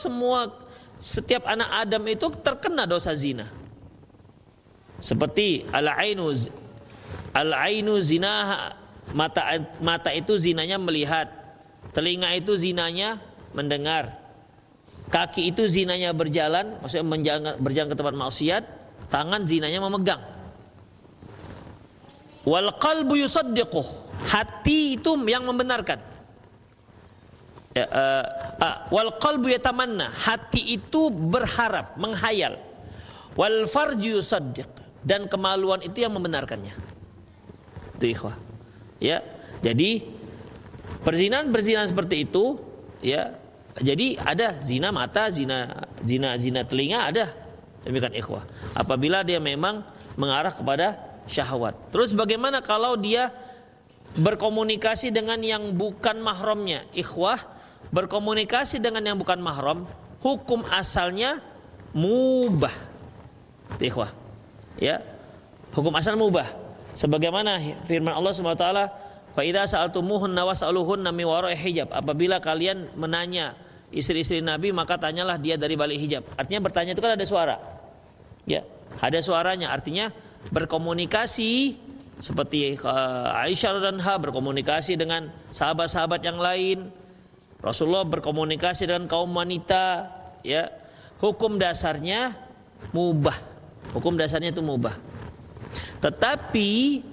setiap anak Adam itu terkena dosa zina. Seperti al-ainu zina, mata itu zinanya melihat, telinga itu zinanya mendengar, kaki itu zinanya berjalan, maksudnya berjalan ke tempat maksiat, tangan zinanya memegang. Wal qalbu yusaddiquh, hati itu yang membenarkan. Wal qalbu yatamanna, hati itu berharap, menghayal. Wal farju yusaddiq, dan kemaluan itu yang membenarkannya. Itu ikhwah. Ya, jadi perzinahan seperti itu, ya, Jadi ada zina mata, zina telinga ada. Demikian ikhwah. Apabila dia memang mengarah kepada syahwat. Terus bagaimana kalau dia berkomunikasi dengan yang bukan mahramnya? Ikhwah, berkomunikasi dengan yang bukan mahram, hukum asalnya mubah. Ikhwah. Ya. Hukum asal mubah. Sebagaimana firman Allah Subhanahu wa taala, fa idza sa'altumuhunna was'aluhunna min wara'i hijab. Apabila kalian menanya istri-istri Nabi, maka tanyalah dia dari balik hijab. Artinya bertanya itu kan ada suara. Ya, ada suaranya. Artinya berkomunikasi seperti Aisyah radhiyallahu anha berkomunikasi dengan sahabat-sahabat yang lain. Rasulullah berkomunikasi dengan kaum wanita, ya. Hukum dasarnya mubah. Hukum dasarnya itu mubah. Tetapi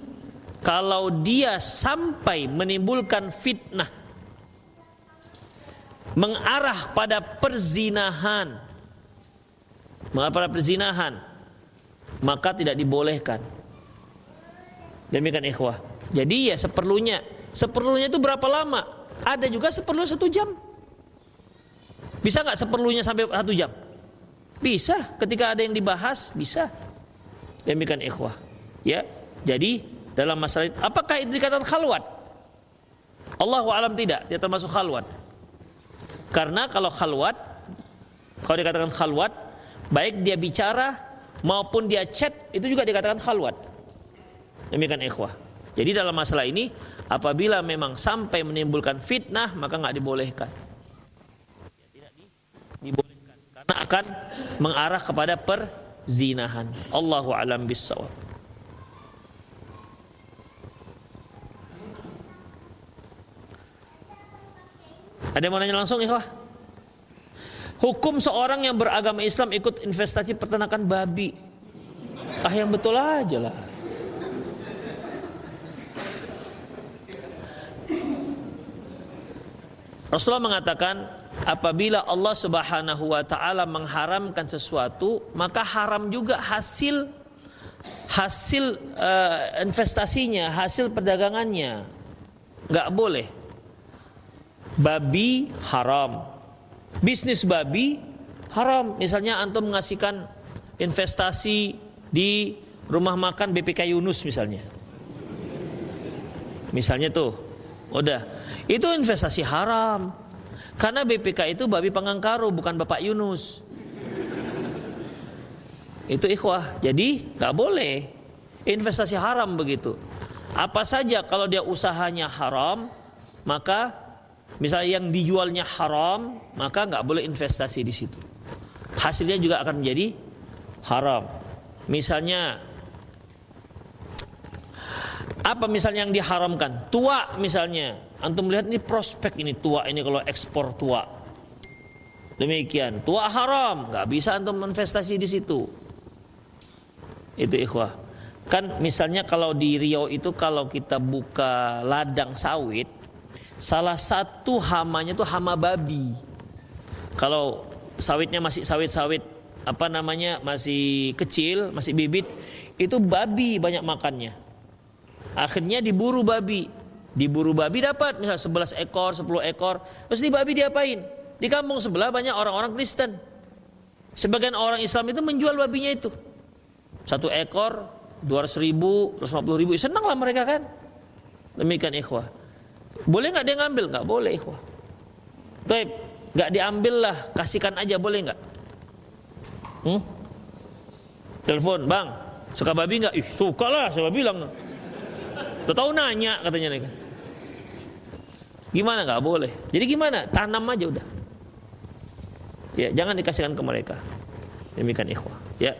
kalau dia sampai menimbulkan fitnah, mengarah pada perzinahan, maka tidak dibolehkan. Demikian ikhwah. Jadi ya seperlunya itu berapa lama? Ada juga seperlunya 1 jam. Bisa nggak seperlunya sampai 1 jam? Bisa. Ketika ada yang dibahas, bisa. Demikian ikhwah. Ya, jadi dalam masalah itu, apakah itu dikatakan khalwat? Allahu a'lam tidak termasuk khalwat. Karena kalau dikatakan khalwat, baik dia bicara maupun dia chat, itu juga dikatakan khalwat. Demikian ikhwah. Jadi dalam masalah ini, apabila memang sampai menimbulkan fitnah, maka nggak dibolehkan. Tidak dibolehkan karena akan mengarah kepada perzinahan. Allahu a'lam bissawab. Ada yang mau nanya langsung ikhwah? Hukum seorang yang beragama Islam ikut investasi peternakan babi. Yang betul aja lah. Rasulullah mengatakan, apabila Allah Subhanahu wa taala mengharamkan sesuatu, maka haram juga hasil investasinya, hasil perdagangannya. Enggak boleh. Babi haram. Bisnis babi haram. Misalnya antum mengasihkan investasi di rumah makan BPK Yunus misalnya. Misalnya tuh, udah. Itu investasi haram. Karena BPK itu babi Pangangkaru, bukan Bapak Yunus. Itu ikhwah. Jadi nggak boleh. Investasi haram begitu. Apa saja kalau dia usahanya haram, maka misalnya yang dijualnya haram, maka nggak boleh investasi di situ. Hasilnya juga akan menjadi haram. Misalnya apa misalnya yang diharamkan? Tua misalnya. Antum melihat ini prospek ini tua ini kalau ekspor tua. Demikian. Tua haram, nggak bisa antum investasi di situ. Itu ikhwah. Kan misalnya kalau di Riau itu kalau kita buka ladang sawit, salah satu hamanya itu hama babi. Kalau sawitnya masih sawit-sawit masih kecil, masih bibit, itu babi banyak makannya. Akhirnya diburu babi dapat misal 11 ekor, 10 ekor. Terus di babi diapain? Di kampung sebelah banyak orang-orang Kristen. Sebagian orang Islam itu menjual babinya itu. 1 ekor 200.000, 250.000, senang lah mereka kan. Demikian ikhwah. Boleh nggak dia ngambil? Nggak boleh ikhwah. Taib, nggak diambil lah, kasihkan aja boleh nggak? Telepon, bang, suka babi nggak? Suka lah, saya bilang. Tahu nanya katanya nih. Gimana nggak boleh? Jadi gimana? Tanam aja udah. Ya, jangan dikasihkan ke mereka. Demikian ikhwah. Ya.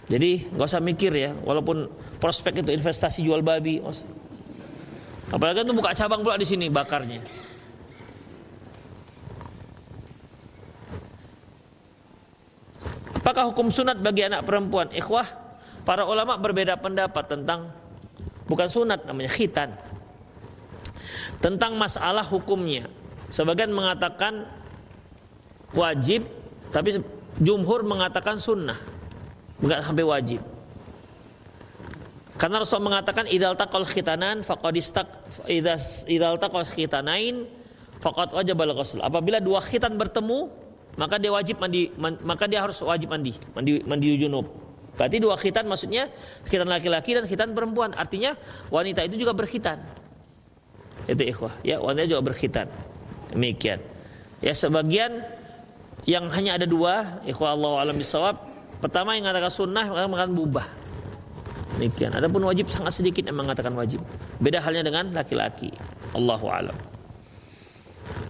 Jadi nggak usah mikir ya, walaupun prospek itu investasi jual babi. Apalagi itu buka cabang pula di sini bakarnya. Apakah hukum sunat bagi anak perempuan? Ikhwah, para ulama berbeda pendapat tentang bukan sunat namanya khitan. Tentang masalah hukumnya. Sebagian mengatakan wajib, tapi jumhur mengatakan sunnah. Enggak sampai wajib. Karena Rasul mengatakan idzal taqal khitanan faqad istaq idzal taqal khitanain faqad wajibal ghusl. Apabila dua khitan bertemu, maka dia wajib mandi, maka dia harus wajib mandi junub. Berarti dua khitan maksudnya khitan laki-laki dan khitan perempuan. Artinya wanita itu juga berkhitan. Itu ikhwah, ya, wanita juga berkhitan. Demikian. Ya, sebagian yang hanya ada dua, ikhwah, Allahu a'lam bishawab. Pertama yang mengatakan sunnah, mengatakan mubah. Demikian. Adapun wajib sangat sedikit yang mengatakan wajib. Beda halnya dengan laki-laki. Allahu a'lam.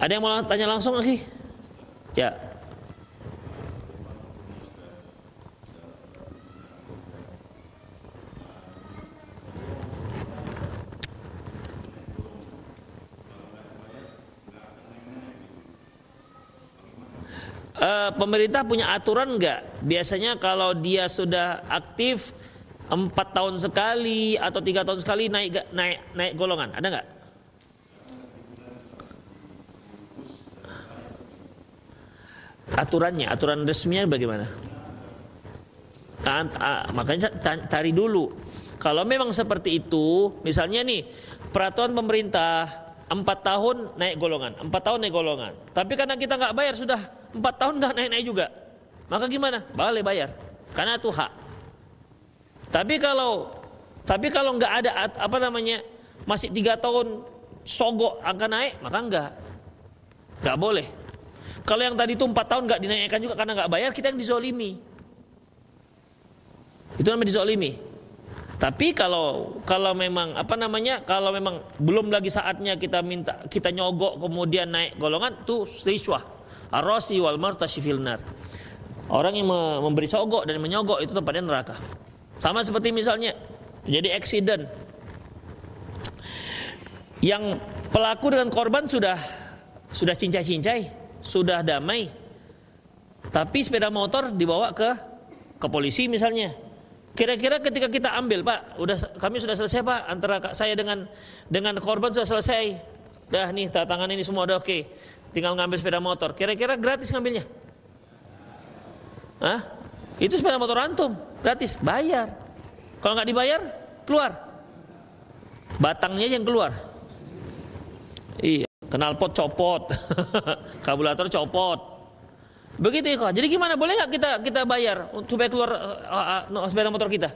Ada yang mau tanya langsung lagi? Ya. Pemerintah punya aturan enggak? Biasanya kalau dia sudah aktif 4 tahun sekali atau 3 tahun sekali naik golongan, ada enggak? Aturannya, aturan resminya bagaimana? Makanya cari dulu. Kalau memang seperti itu, misalnya nih peraturan pemerintah 4 tahun naik golongan, 4 tahun naik golongan. Tapi karena kita nggak bayar sudah 4 tahun nggak naik juga, maka gimana? Boleh bayar, karena itu hak. Tapi kalau nggak ada masih 3 tahun sogok angka naik, maka nggak boleh. Kalau yang tadi itu 4 tahun nggak dinaikkan juga karena nggak bayar, kita yang dizolimi. Itu namanya dizolimi. Tapi kalau memang kalau memang belum lagi saatnya kita nyogok kemudian naik golongan, itu riswah, ar-rasi wal martashi fil nar. Orang yang memberi sogok dan menyogok itu tempatnya neraka. Sama seperti misalnya terjadi accident, yang pelaku dengan korban sudah cincai-cincai, sudah damai, tapi sepeda motor dibawa ke polisi misalnya. Kira-kira ketika kita ambil, Pak, kami sudah selesai, Pak, antara saya dengan korban sudah selesai. Dah nih, tangan ini semua udah oke. Tinggal ngambil sepeda motor. Kira-kira gratis ngambilnya? Hah? Itu sepeda motor antum, gratis, bayar. Kalau nggak dibayar, keluar. Batangnya yang keluar. Iya, knalpot copot. Karburator copot. Begitu ya. Jadi gimana, boleh nggak kita bayar supaya keluar sepeda motor kita?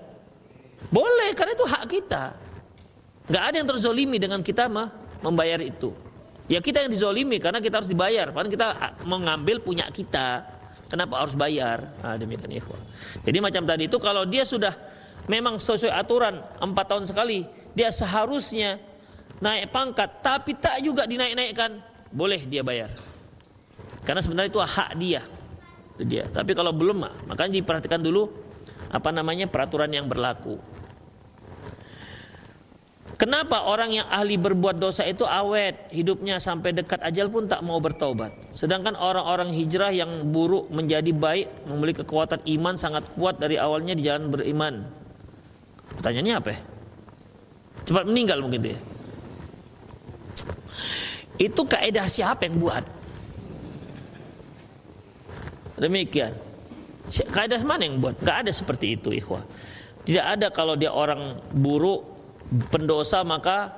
Boleh, karena itu hak kita. Nggak ada yang terzolimi dengan kita membayar itu. Ya kita yang dizolimi karena kita harus dibayar. Karena kita mengambil punya kita. Kenapa harus bayar? Demikian ikhwan. Jadi macam tadi itu, kalau dia sudah memang sesuai aturan 4 tahun sekali, dia seharusnya naik pangkat, tapi tak juga dinaik-naikkan, boleh dia bayar. Karena sebenarnya itu hak dia. Itu dia. Tapi kalau belum, makanya diperhatikan dulu peraturan yang berlaku. Kenapa orang yang ahli berbuat dosa itu awet hidupnya sampai dekat ajal pun tak mau bertaubat? Sedangkan orang-orang hijrah yang buruk menjadi baik, memiliki kekuatan iman sangat kuat dari awalnya di jalan beriman. Pertanyaannya apa ya? Cepat meninggal mungkin dia. Itu kaidah siapa yang buat? Demikian. Kaidah mana yang buat? Gak ada seperti itu, ikhwah. Tidak ada kalau dia orang buruk, pendosa, maka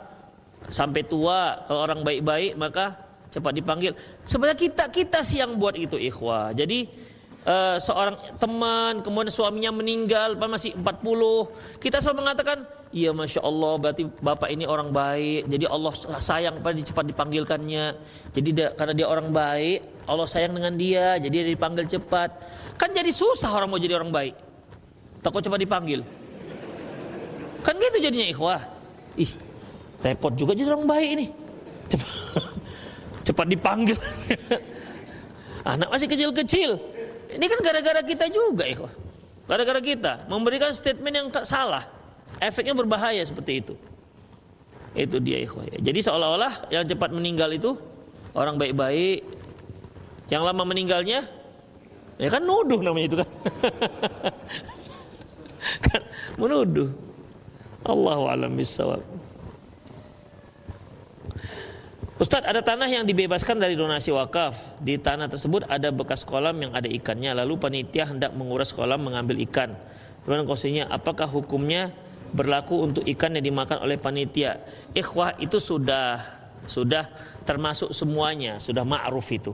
sampai tua. Kalau orang baik-baik maka cepat dipanggil. Sebenarnya kita sih yang buat itu, ikhwah. Jadi seorang teman kemudian suaminya meninggal masih 40, kita selalu mengatakan, iya Masya Allah, berarti bapak ini orang baik, jadi Allah sayang pada cepat dipanggilkannya. Jadi karena dia orang baik, Allah sayang dengan dia, jadi dia dipanggil cepat. Kan jadi susah orang mau jadi orang baik, takut cepat dipanggil. Kan gitu jadinya, ikhwah. Repot juga jadi orang baik ini, cepat dipanggil. Anak masih kecil-kecil. Ini kan gara-gara kita juga, ikhwah. Gara-gara kita memberikan statement yang salah, efeknya berbahaya seperti itu. Itu dia, ikhwah. Jadi seolah-olah yang cepat meninggal itu orang baik-baik, yang lama meninggalnya ya kan nuduh namanya itu kan. Kan menuduh. Allahu a'lam bishawab. Ustadz, ada tanah yang dibebaskan dari donasi wakaf. Di tanah tersebut ada bekas kolam yang ada ikannya. Lalu panitia hendak menguras kolam, mengambil ikan. Bagaimana konsepnya? Apakah hukumnya berlaku untuk ikan yang dimakan oleh panitia? Ikhwah, itu sudah sudah termasuk semuanya, sudah ma'ruf itu.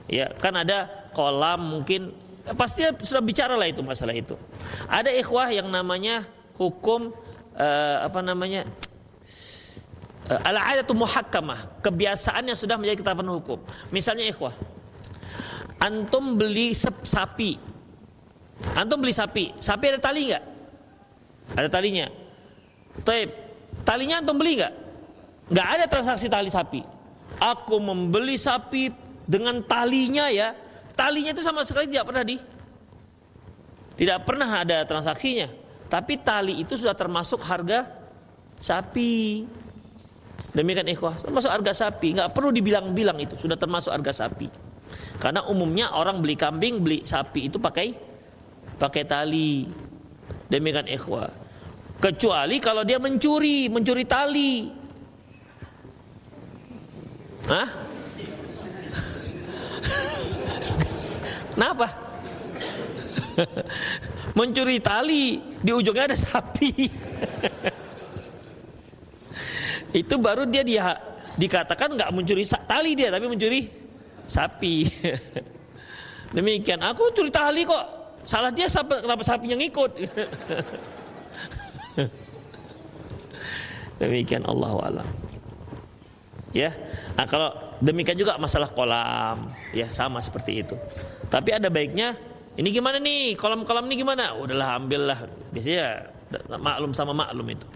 Ya, kan ada kolam mungkin pasti sudah bicara lah itu masalah itu. Ada ikhwah yang namanya hukum al-'adatu muhakkamah, kebiasaan yang sudah menjadi ketetapan hukum. Misalnya ikhwah, antum beli sapi. Antum beli sapi. Sapi ada tali enggak? Ada talinya. Talinya antum beli enggak? Enggak ada transaksi tali sapi. Aku membeli sapi dengan talinya ya. Talinya itu sama sekali tidak pernah ada transaksinya. Tapi tali itu sudah termasuk harga sapi. Demikian ikhwah, termasuk harga sapi, nggak perlu dibilang-bilang itu sudah termasuk harga sapi. Karena umumnya orang beli kambing, beli sapi itu pakai tali. Demikian ikhwah. Kecuali kalau dia mencuri tali. Hah? Kenapa? Mencuri tali, di ujungnya ada sapi. Itu baru dia dikatakan nggak mencuri tali dia, tapi mencuri sapi. Demikian, aku curi tali kok, salah dia kenapa sapinya ngikut? Demikian, Allahu a'lam. Ya, nah kalau demikian juga masalah kolam, ya sama seperti itu. Tapi ada baiknya, ini gimana nih, kolam-kolam ini gimana? Udahlah ambillah, biasanya maklum sama maklum itu.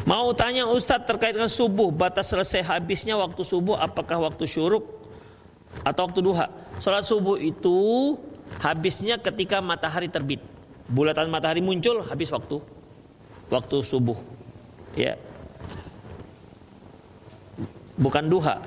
Mau tanya Ustadz terkait dengan subuh, batas selesai habisnya waktu subuh, apakah waktu syuruk atau waktu duha? Salat subuh itu habisnya ketika matahari terbit, bulatan matahari muncul, habis waktu subuh, ya, bukan duha.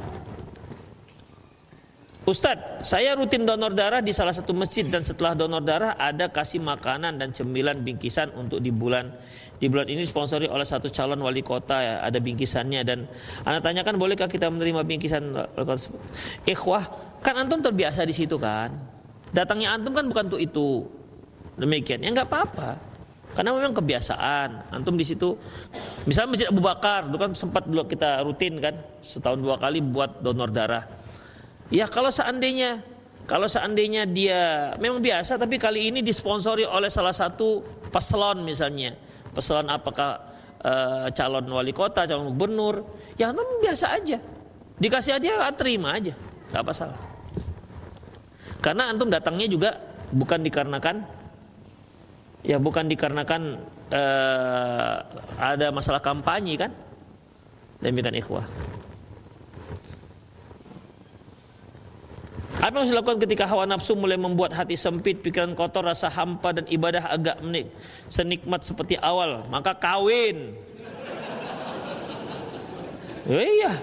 Ustadz, saya rutin donor darah di salah satu masjid dan setelah donor darah ada kasih makanan dan cemilan bingkisan untuk di bulan ini sponsori oleh satu calon wali kota, ya, ada bingkisannya dan Anda tanyakan bolehkah kita menerima bingkisan ikhwah? Kan antum terbiasa di situ kan, datangnya antum kan bukan untuk itu. Demikian ya, nggak apa-apa karena memang kebiasaan antum di situ. Misalnya Masjid Abu Bakar itu kan sempat dulu kita rutin kan, setahun 2 kali buat donor darah. Ya kalau seandainya dia memang biasa, tapi kali ini disponsori oleh salah satu paslon, misalnya paslon apakah calon wali kota, calon gubernur, ya antum biasa aja, dikasih aja, terima aja, nggak masalah. Karena antum datangnya juga bukan dikarenakan ada masalah kampanye kan, demikian ikhwah. Apa yang harus dilakukan ketika hawa nafsu mulai membuat hati sempit, pikiran kotor, rasa hampa dan ibadah agak senikmat seperti awal? Maka kawin. Iya,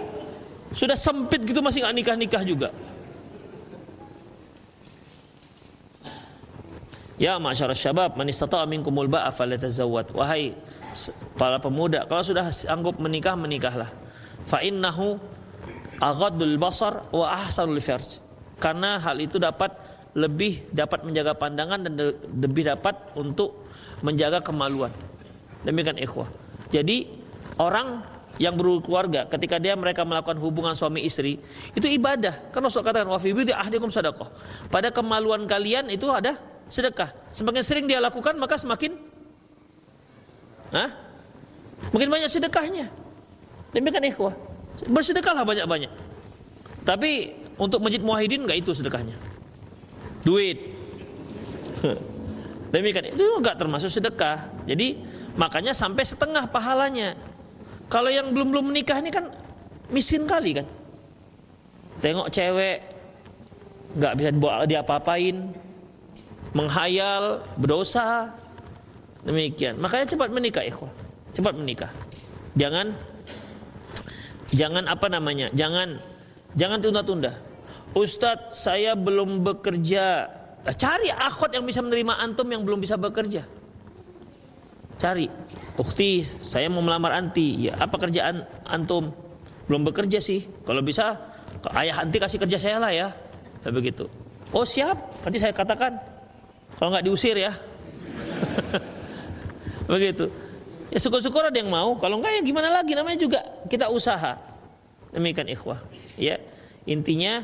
sudah sempit gitu masih nggak nikah juga. Ya ma'syarasy syabab, man istata'a minkumul ba'a falyatazawwad. Wahai para pemuda, kalau sudah sanggup menikah, menikahlah. Fa innahu aghaddul basar wa ahsanul farj. Karena hal itu dapat menjaga pandangan dan lebih dapat untuk menjaga kemaluan. Demikian ikhwah. Jadi orang yang berkeluarga ketika mereka melakukan hubungan suami istri itu ibadah. Karena Rasul katakan wa fi bid'i ahdikum shadaqah. Pada kemaluan kalian itu ada sedekah. Semakin sering dia lakukan maka semakin mungkin banyak sedekahnya. Demikian ikhwah. Bersedekahlah banyak-banyak. Tapi untuk Masjid Muwahhidin enggak itu sedekahnya. Duit. Demikian itu enggak termasuk sedekah. Jadi makanya sampai setengah pahalanya. Kalau yang belum menikah ini kan miskin kali kan. Tengok cewek enggak bisa diapa-apain, menghayal, berdosa. Demikian. Makanya cepat menikah ikhwah. Cepat menikah. Jangan Jangan tunda-tunda. Ustadz, saya belum bekerja. Cari akhwat yang bisa menerima antum yang belum bisa bekerja. Cari. Ukhti, saya mau melamar anti. Ya, apa kerjaan antum? Belum bekerja sih. Kalau bisa, ayah anti kasih kerja saya lah ya. Kayak begitu. Oh siap, nanti saya katakan. Kalau nggak diusir ya. Begitu. Ya syukur-syukur ada yang mau, kalau enggak ya gimana lagi, namanya juga kita usaha. Demikian ikhwah. Ya, intinya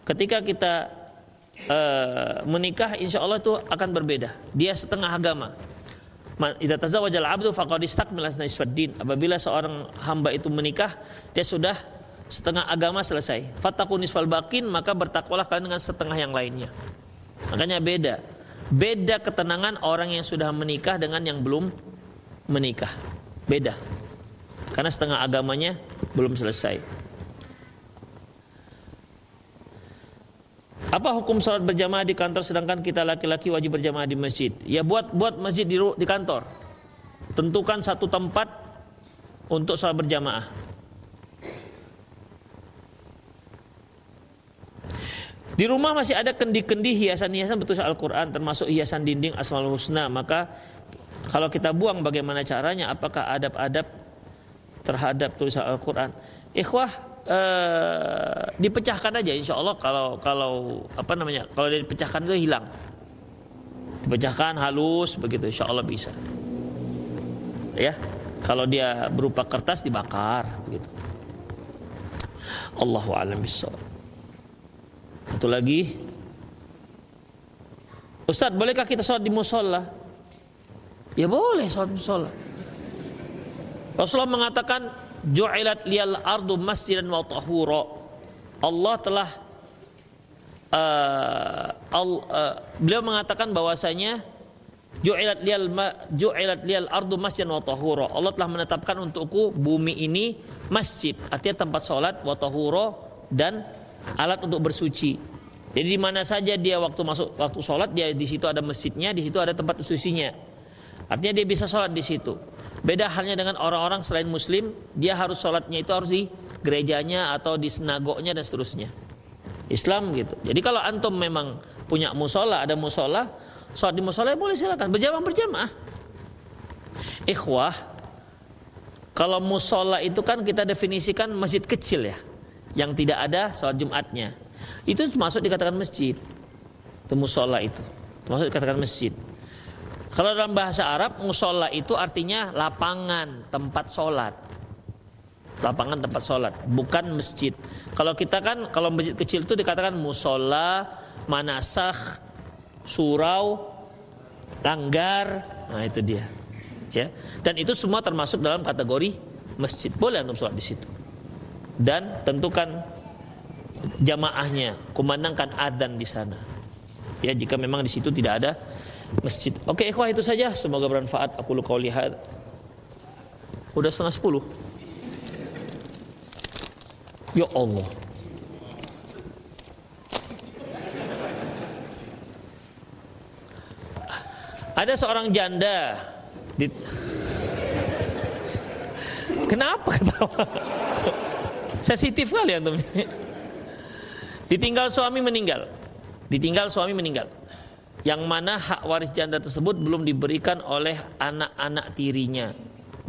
ketika kita menikah, insya Allah itu akan berbeda. Dia setengah agama. Idza tazawwajal 'abdu faqad istakmala nisfaddin. Apabila seorang hamba itu menikah, dia sudah setengah agama selesai. Fattaqun nisfal baqin, maka bertakwalah kalian dengan setengah yang lainnya. Makanya beda. Beda ketenangan orang yang sudah menikah dengan yang belum menikah. Beda. Karena setengah agamanya belum selesai. Apa hukum sholat berjamaah di kantor sedangkan kita laki-laki wajib berjamaah di masjid? Ya buat masjid di kantor. Tentukan satu tempat untuk sholat berjamaah. Di rumah masih ada kendi-kendi hiasan-hiasan bertulis Al-Quran, termasuk hiasan dinding Asmaul Husna. Maka kalau kita buang, bagaimana caranya? Apakah adab-adab terhadap tulisan Al-Quran? Ikhwah, dipecahkan aja, insya Allah. Kalau dia dipecahkan itu hilang, dipecahkan halus begitu, insya Allah bisa. Ya, kalau dia berupa kertas dibakar begitu. Allahu a'lam bishawab. Satu lagi, Ustaz, bolehkah kita sholat di musola? Ya boleh sholat di musola. Rasulullah mengatakan, ju'ilat liyal ardu masjidan wa tahura. Allah telah beliau mengatakan bahwasanya ju'ilat liyal ardu masjidan wa tahura. Allah telah menetapkan untukku bumi ini masjid, artinya tempat sholat, wa tahura, dan alat untuk bersuci. Jadi di mana saja dia waktu sholat, dia di situ ada masjidnya, di situ ada tempat sucinya. Artinya dia bisa sholat di situ. Beda halnya dengan orang-orang selain muslim, dia harus sholatnya itu harus di gerejanya atau di sinagognya dan seterusnya. Islam gitu. Jadi kalau antum memang punya musola, ada musola, sholat di musola boleh, silakan berjamaah. Ikhwah, kalau musola itu kan kita definisikan masjid kecil ya, yang tidak ada sholat Jumatnya. Itu termasuk dikatakan masjid. Itu musola itu termasuk dikatakan masjid. Kalau dalam bahasa Arab, musola itu artinya lapangan tempat sholat. Lapangan tempat sholat, bukan masjid. Kalau kita kan, kalau masjid kecil itu dikatakan musola, manasakh, surau, langgar. Nah itu dia. Ya. Dan itu semua termasuk dalam kategori masjid. Boleh antum sholat di situ. Dan tentukan jamaahnya, kumandangkan adzan di sana. Ya, jika memang di situ tidak ada masjid. Oke, ikhwah, itu saja. Semoga bermanfaat. Aku qauli hadza. Udah 9:30. Ya Allah. Ada seorang janda. Kenapa ketawa? Sensitif kali antum. Ditinggal suami meninggal. Yang mana hak waris janda tersebut belum diberikan oleh anak-anak tirinya.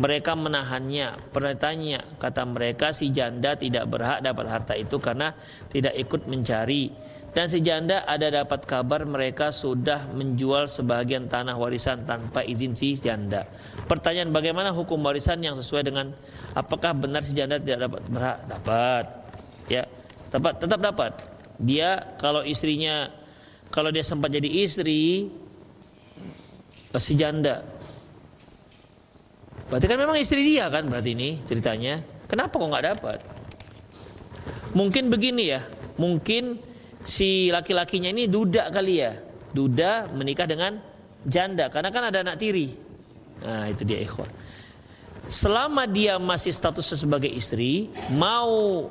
Mereka menahannya. Pernyataannya, kata mereka, si janda tidak berhak dapat harta itu karena tidak ikut mencari. Dan si janda ada dapat kabar mereka sudah menjual sebagian tanah warisan tanpa izin si janda. Pertanyaan, bagaimana hukum warisan yang sesuai dengan, apakah benar si janda tidak dapat berhak? Dapat. Ya, tetap dapat. Dia kalau istrinya, kalau dia sempat jadi istri, si janda, berarti kan memang istri dia kan, berarti ini ceritanya. Kenapa kok nggak dapat? Mungkin begini ya, mungkin si laki-lakinya ini duda kali ya, duda menikah dengan janda, karena kan ada anak tiri. Nah itu dia ikhwan. Selama dia masih statusnya sebagai istri, mau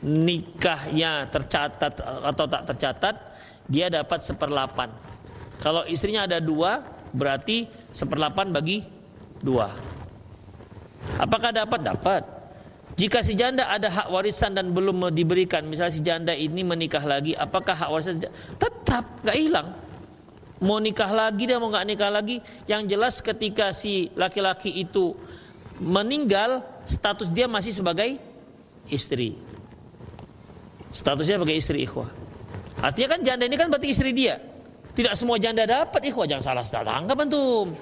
nikahnya tercatat atau tak tercatat, dia dapat 1/8. Kalau istrinya ada 2, berarti 1/8 bagi 2. Apakah dapat? Dapat. Jika si janda ada hak warisan dan belum diberikan, misalnya si janda ini menikah lagi, apakah hak warisan tetap nggak hilang? Mau nikah lagi dia mau nggak nikah lagi, yang jelas ketika si laki-laki itu meninggal, status dia masih sebagai istri. Statusnya sebagai istri, ikhwah. Artinya kan janda ini kan berarti istri dia. Tidak semua janda dapat, ikhwah, jangan salah tangkap antum.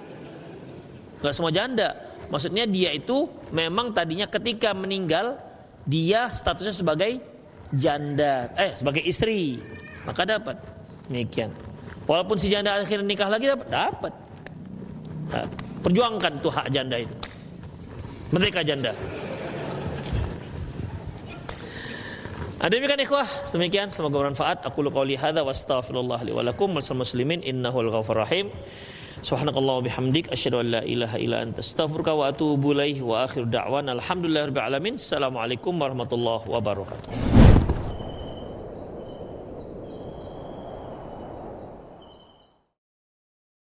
Enggak semua janda. Maksudnya dia itu memang tadinya ketika meninggal dia statusnya sebagai janda, sebagai istri, maka dapat. Demikian. Walaupun si janda akhirnya nikah lagi dapat. Perjuangkan tuh hak janda itu. Merdeka janda. Demikian ikhwah, demikian semoga bermanfaat. Aqulu qouli hadza wa astaghfirullah li wa lakum wal muslimin innahul ghafurur rahim. Subhanakallah wa bihamdik asyhadu an la ilaha illa anta astaghfiruka wa atubu ilaik wa akhiru da'wana alhamdulillahirabbil alamin. Assalamualaikum warahmatullahi wabarakatuh.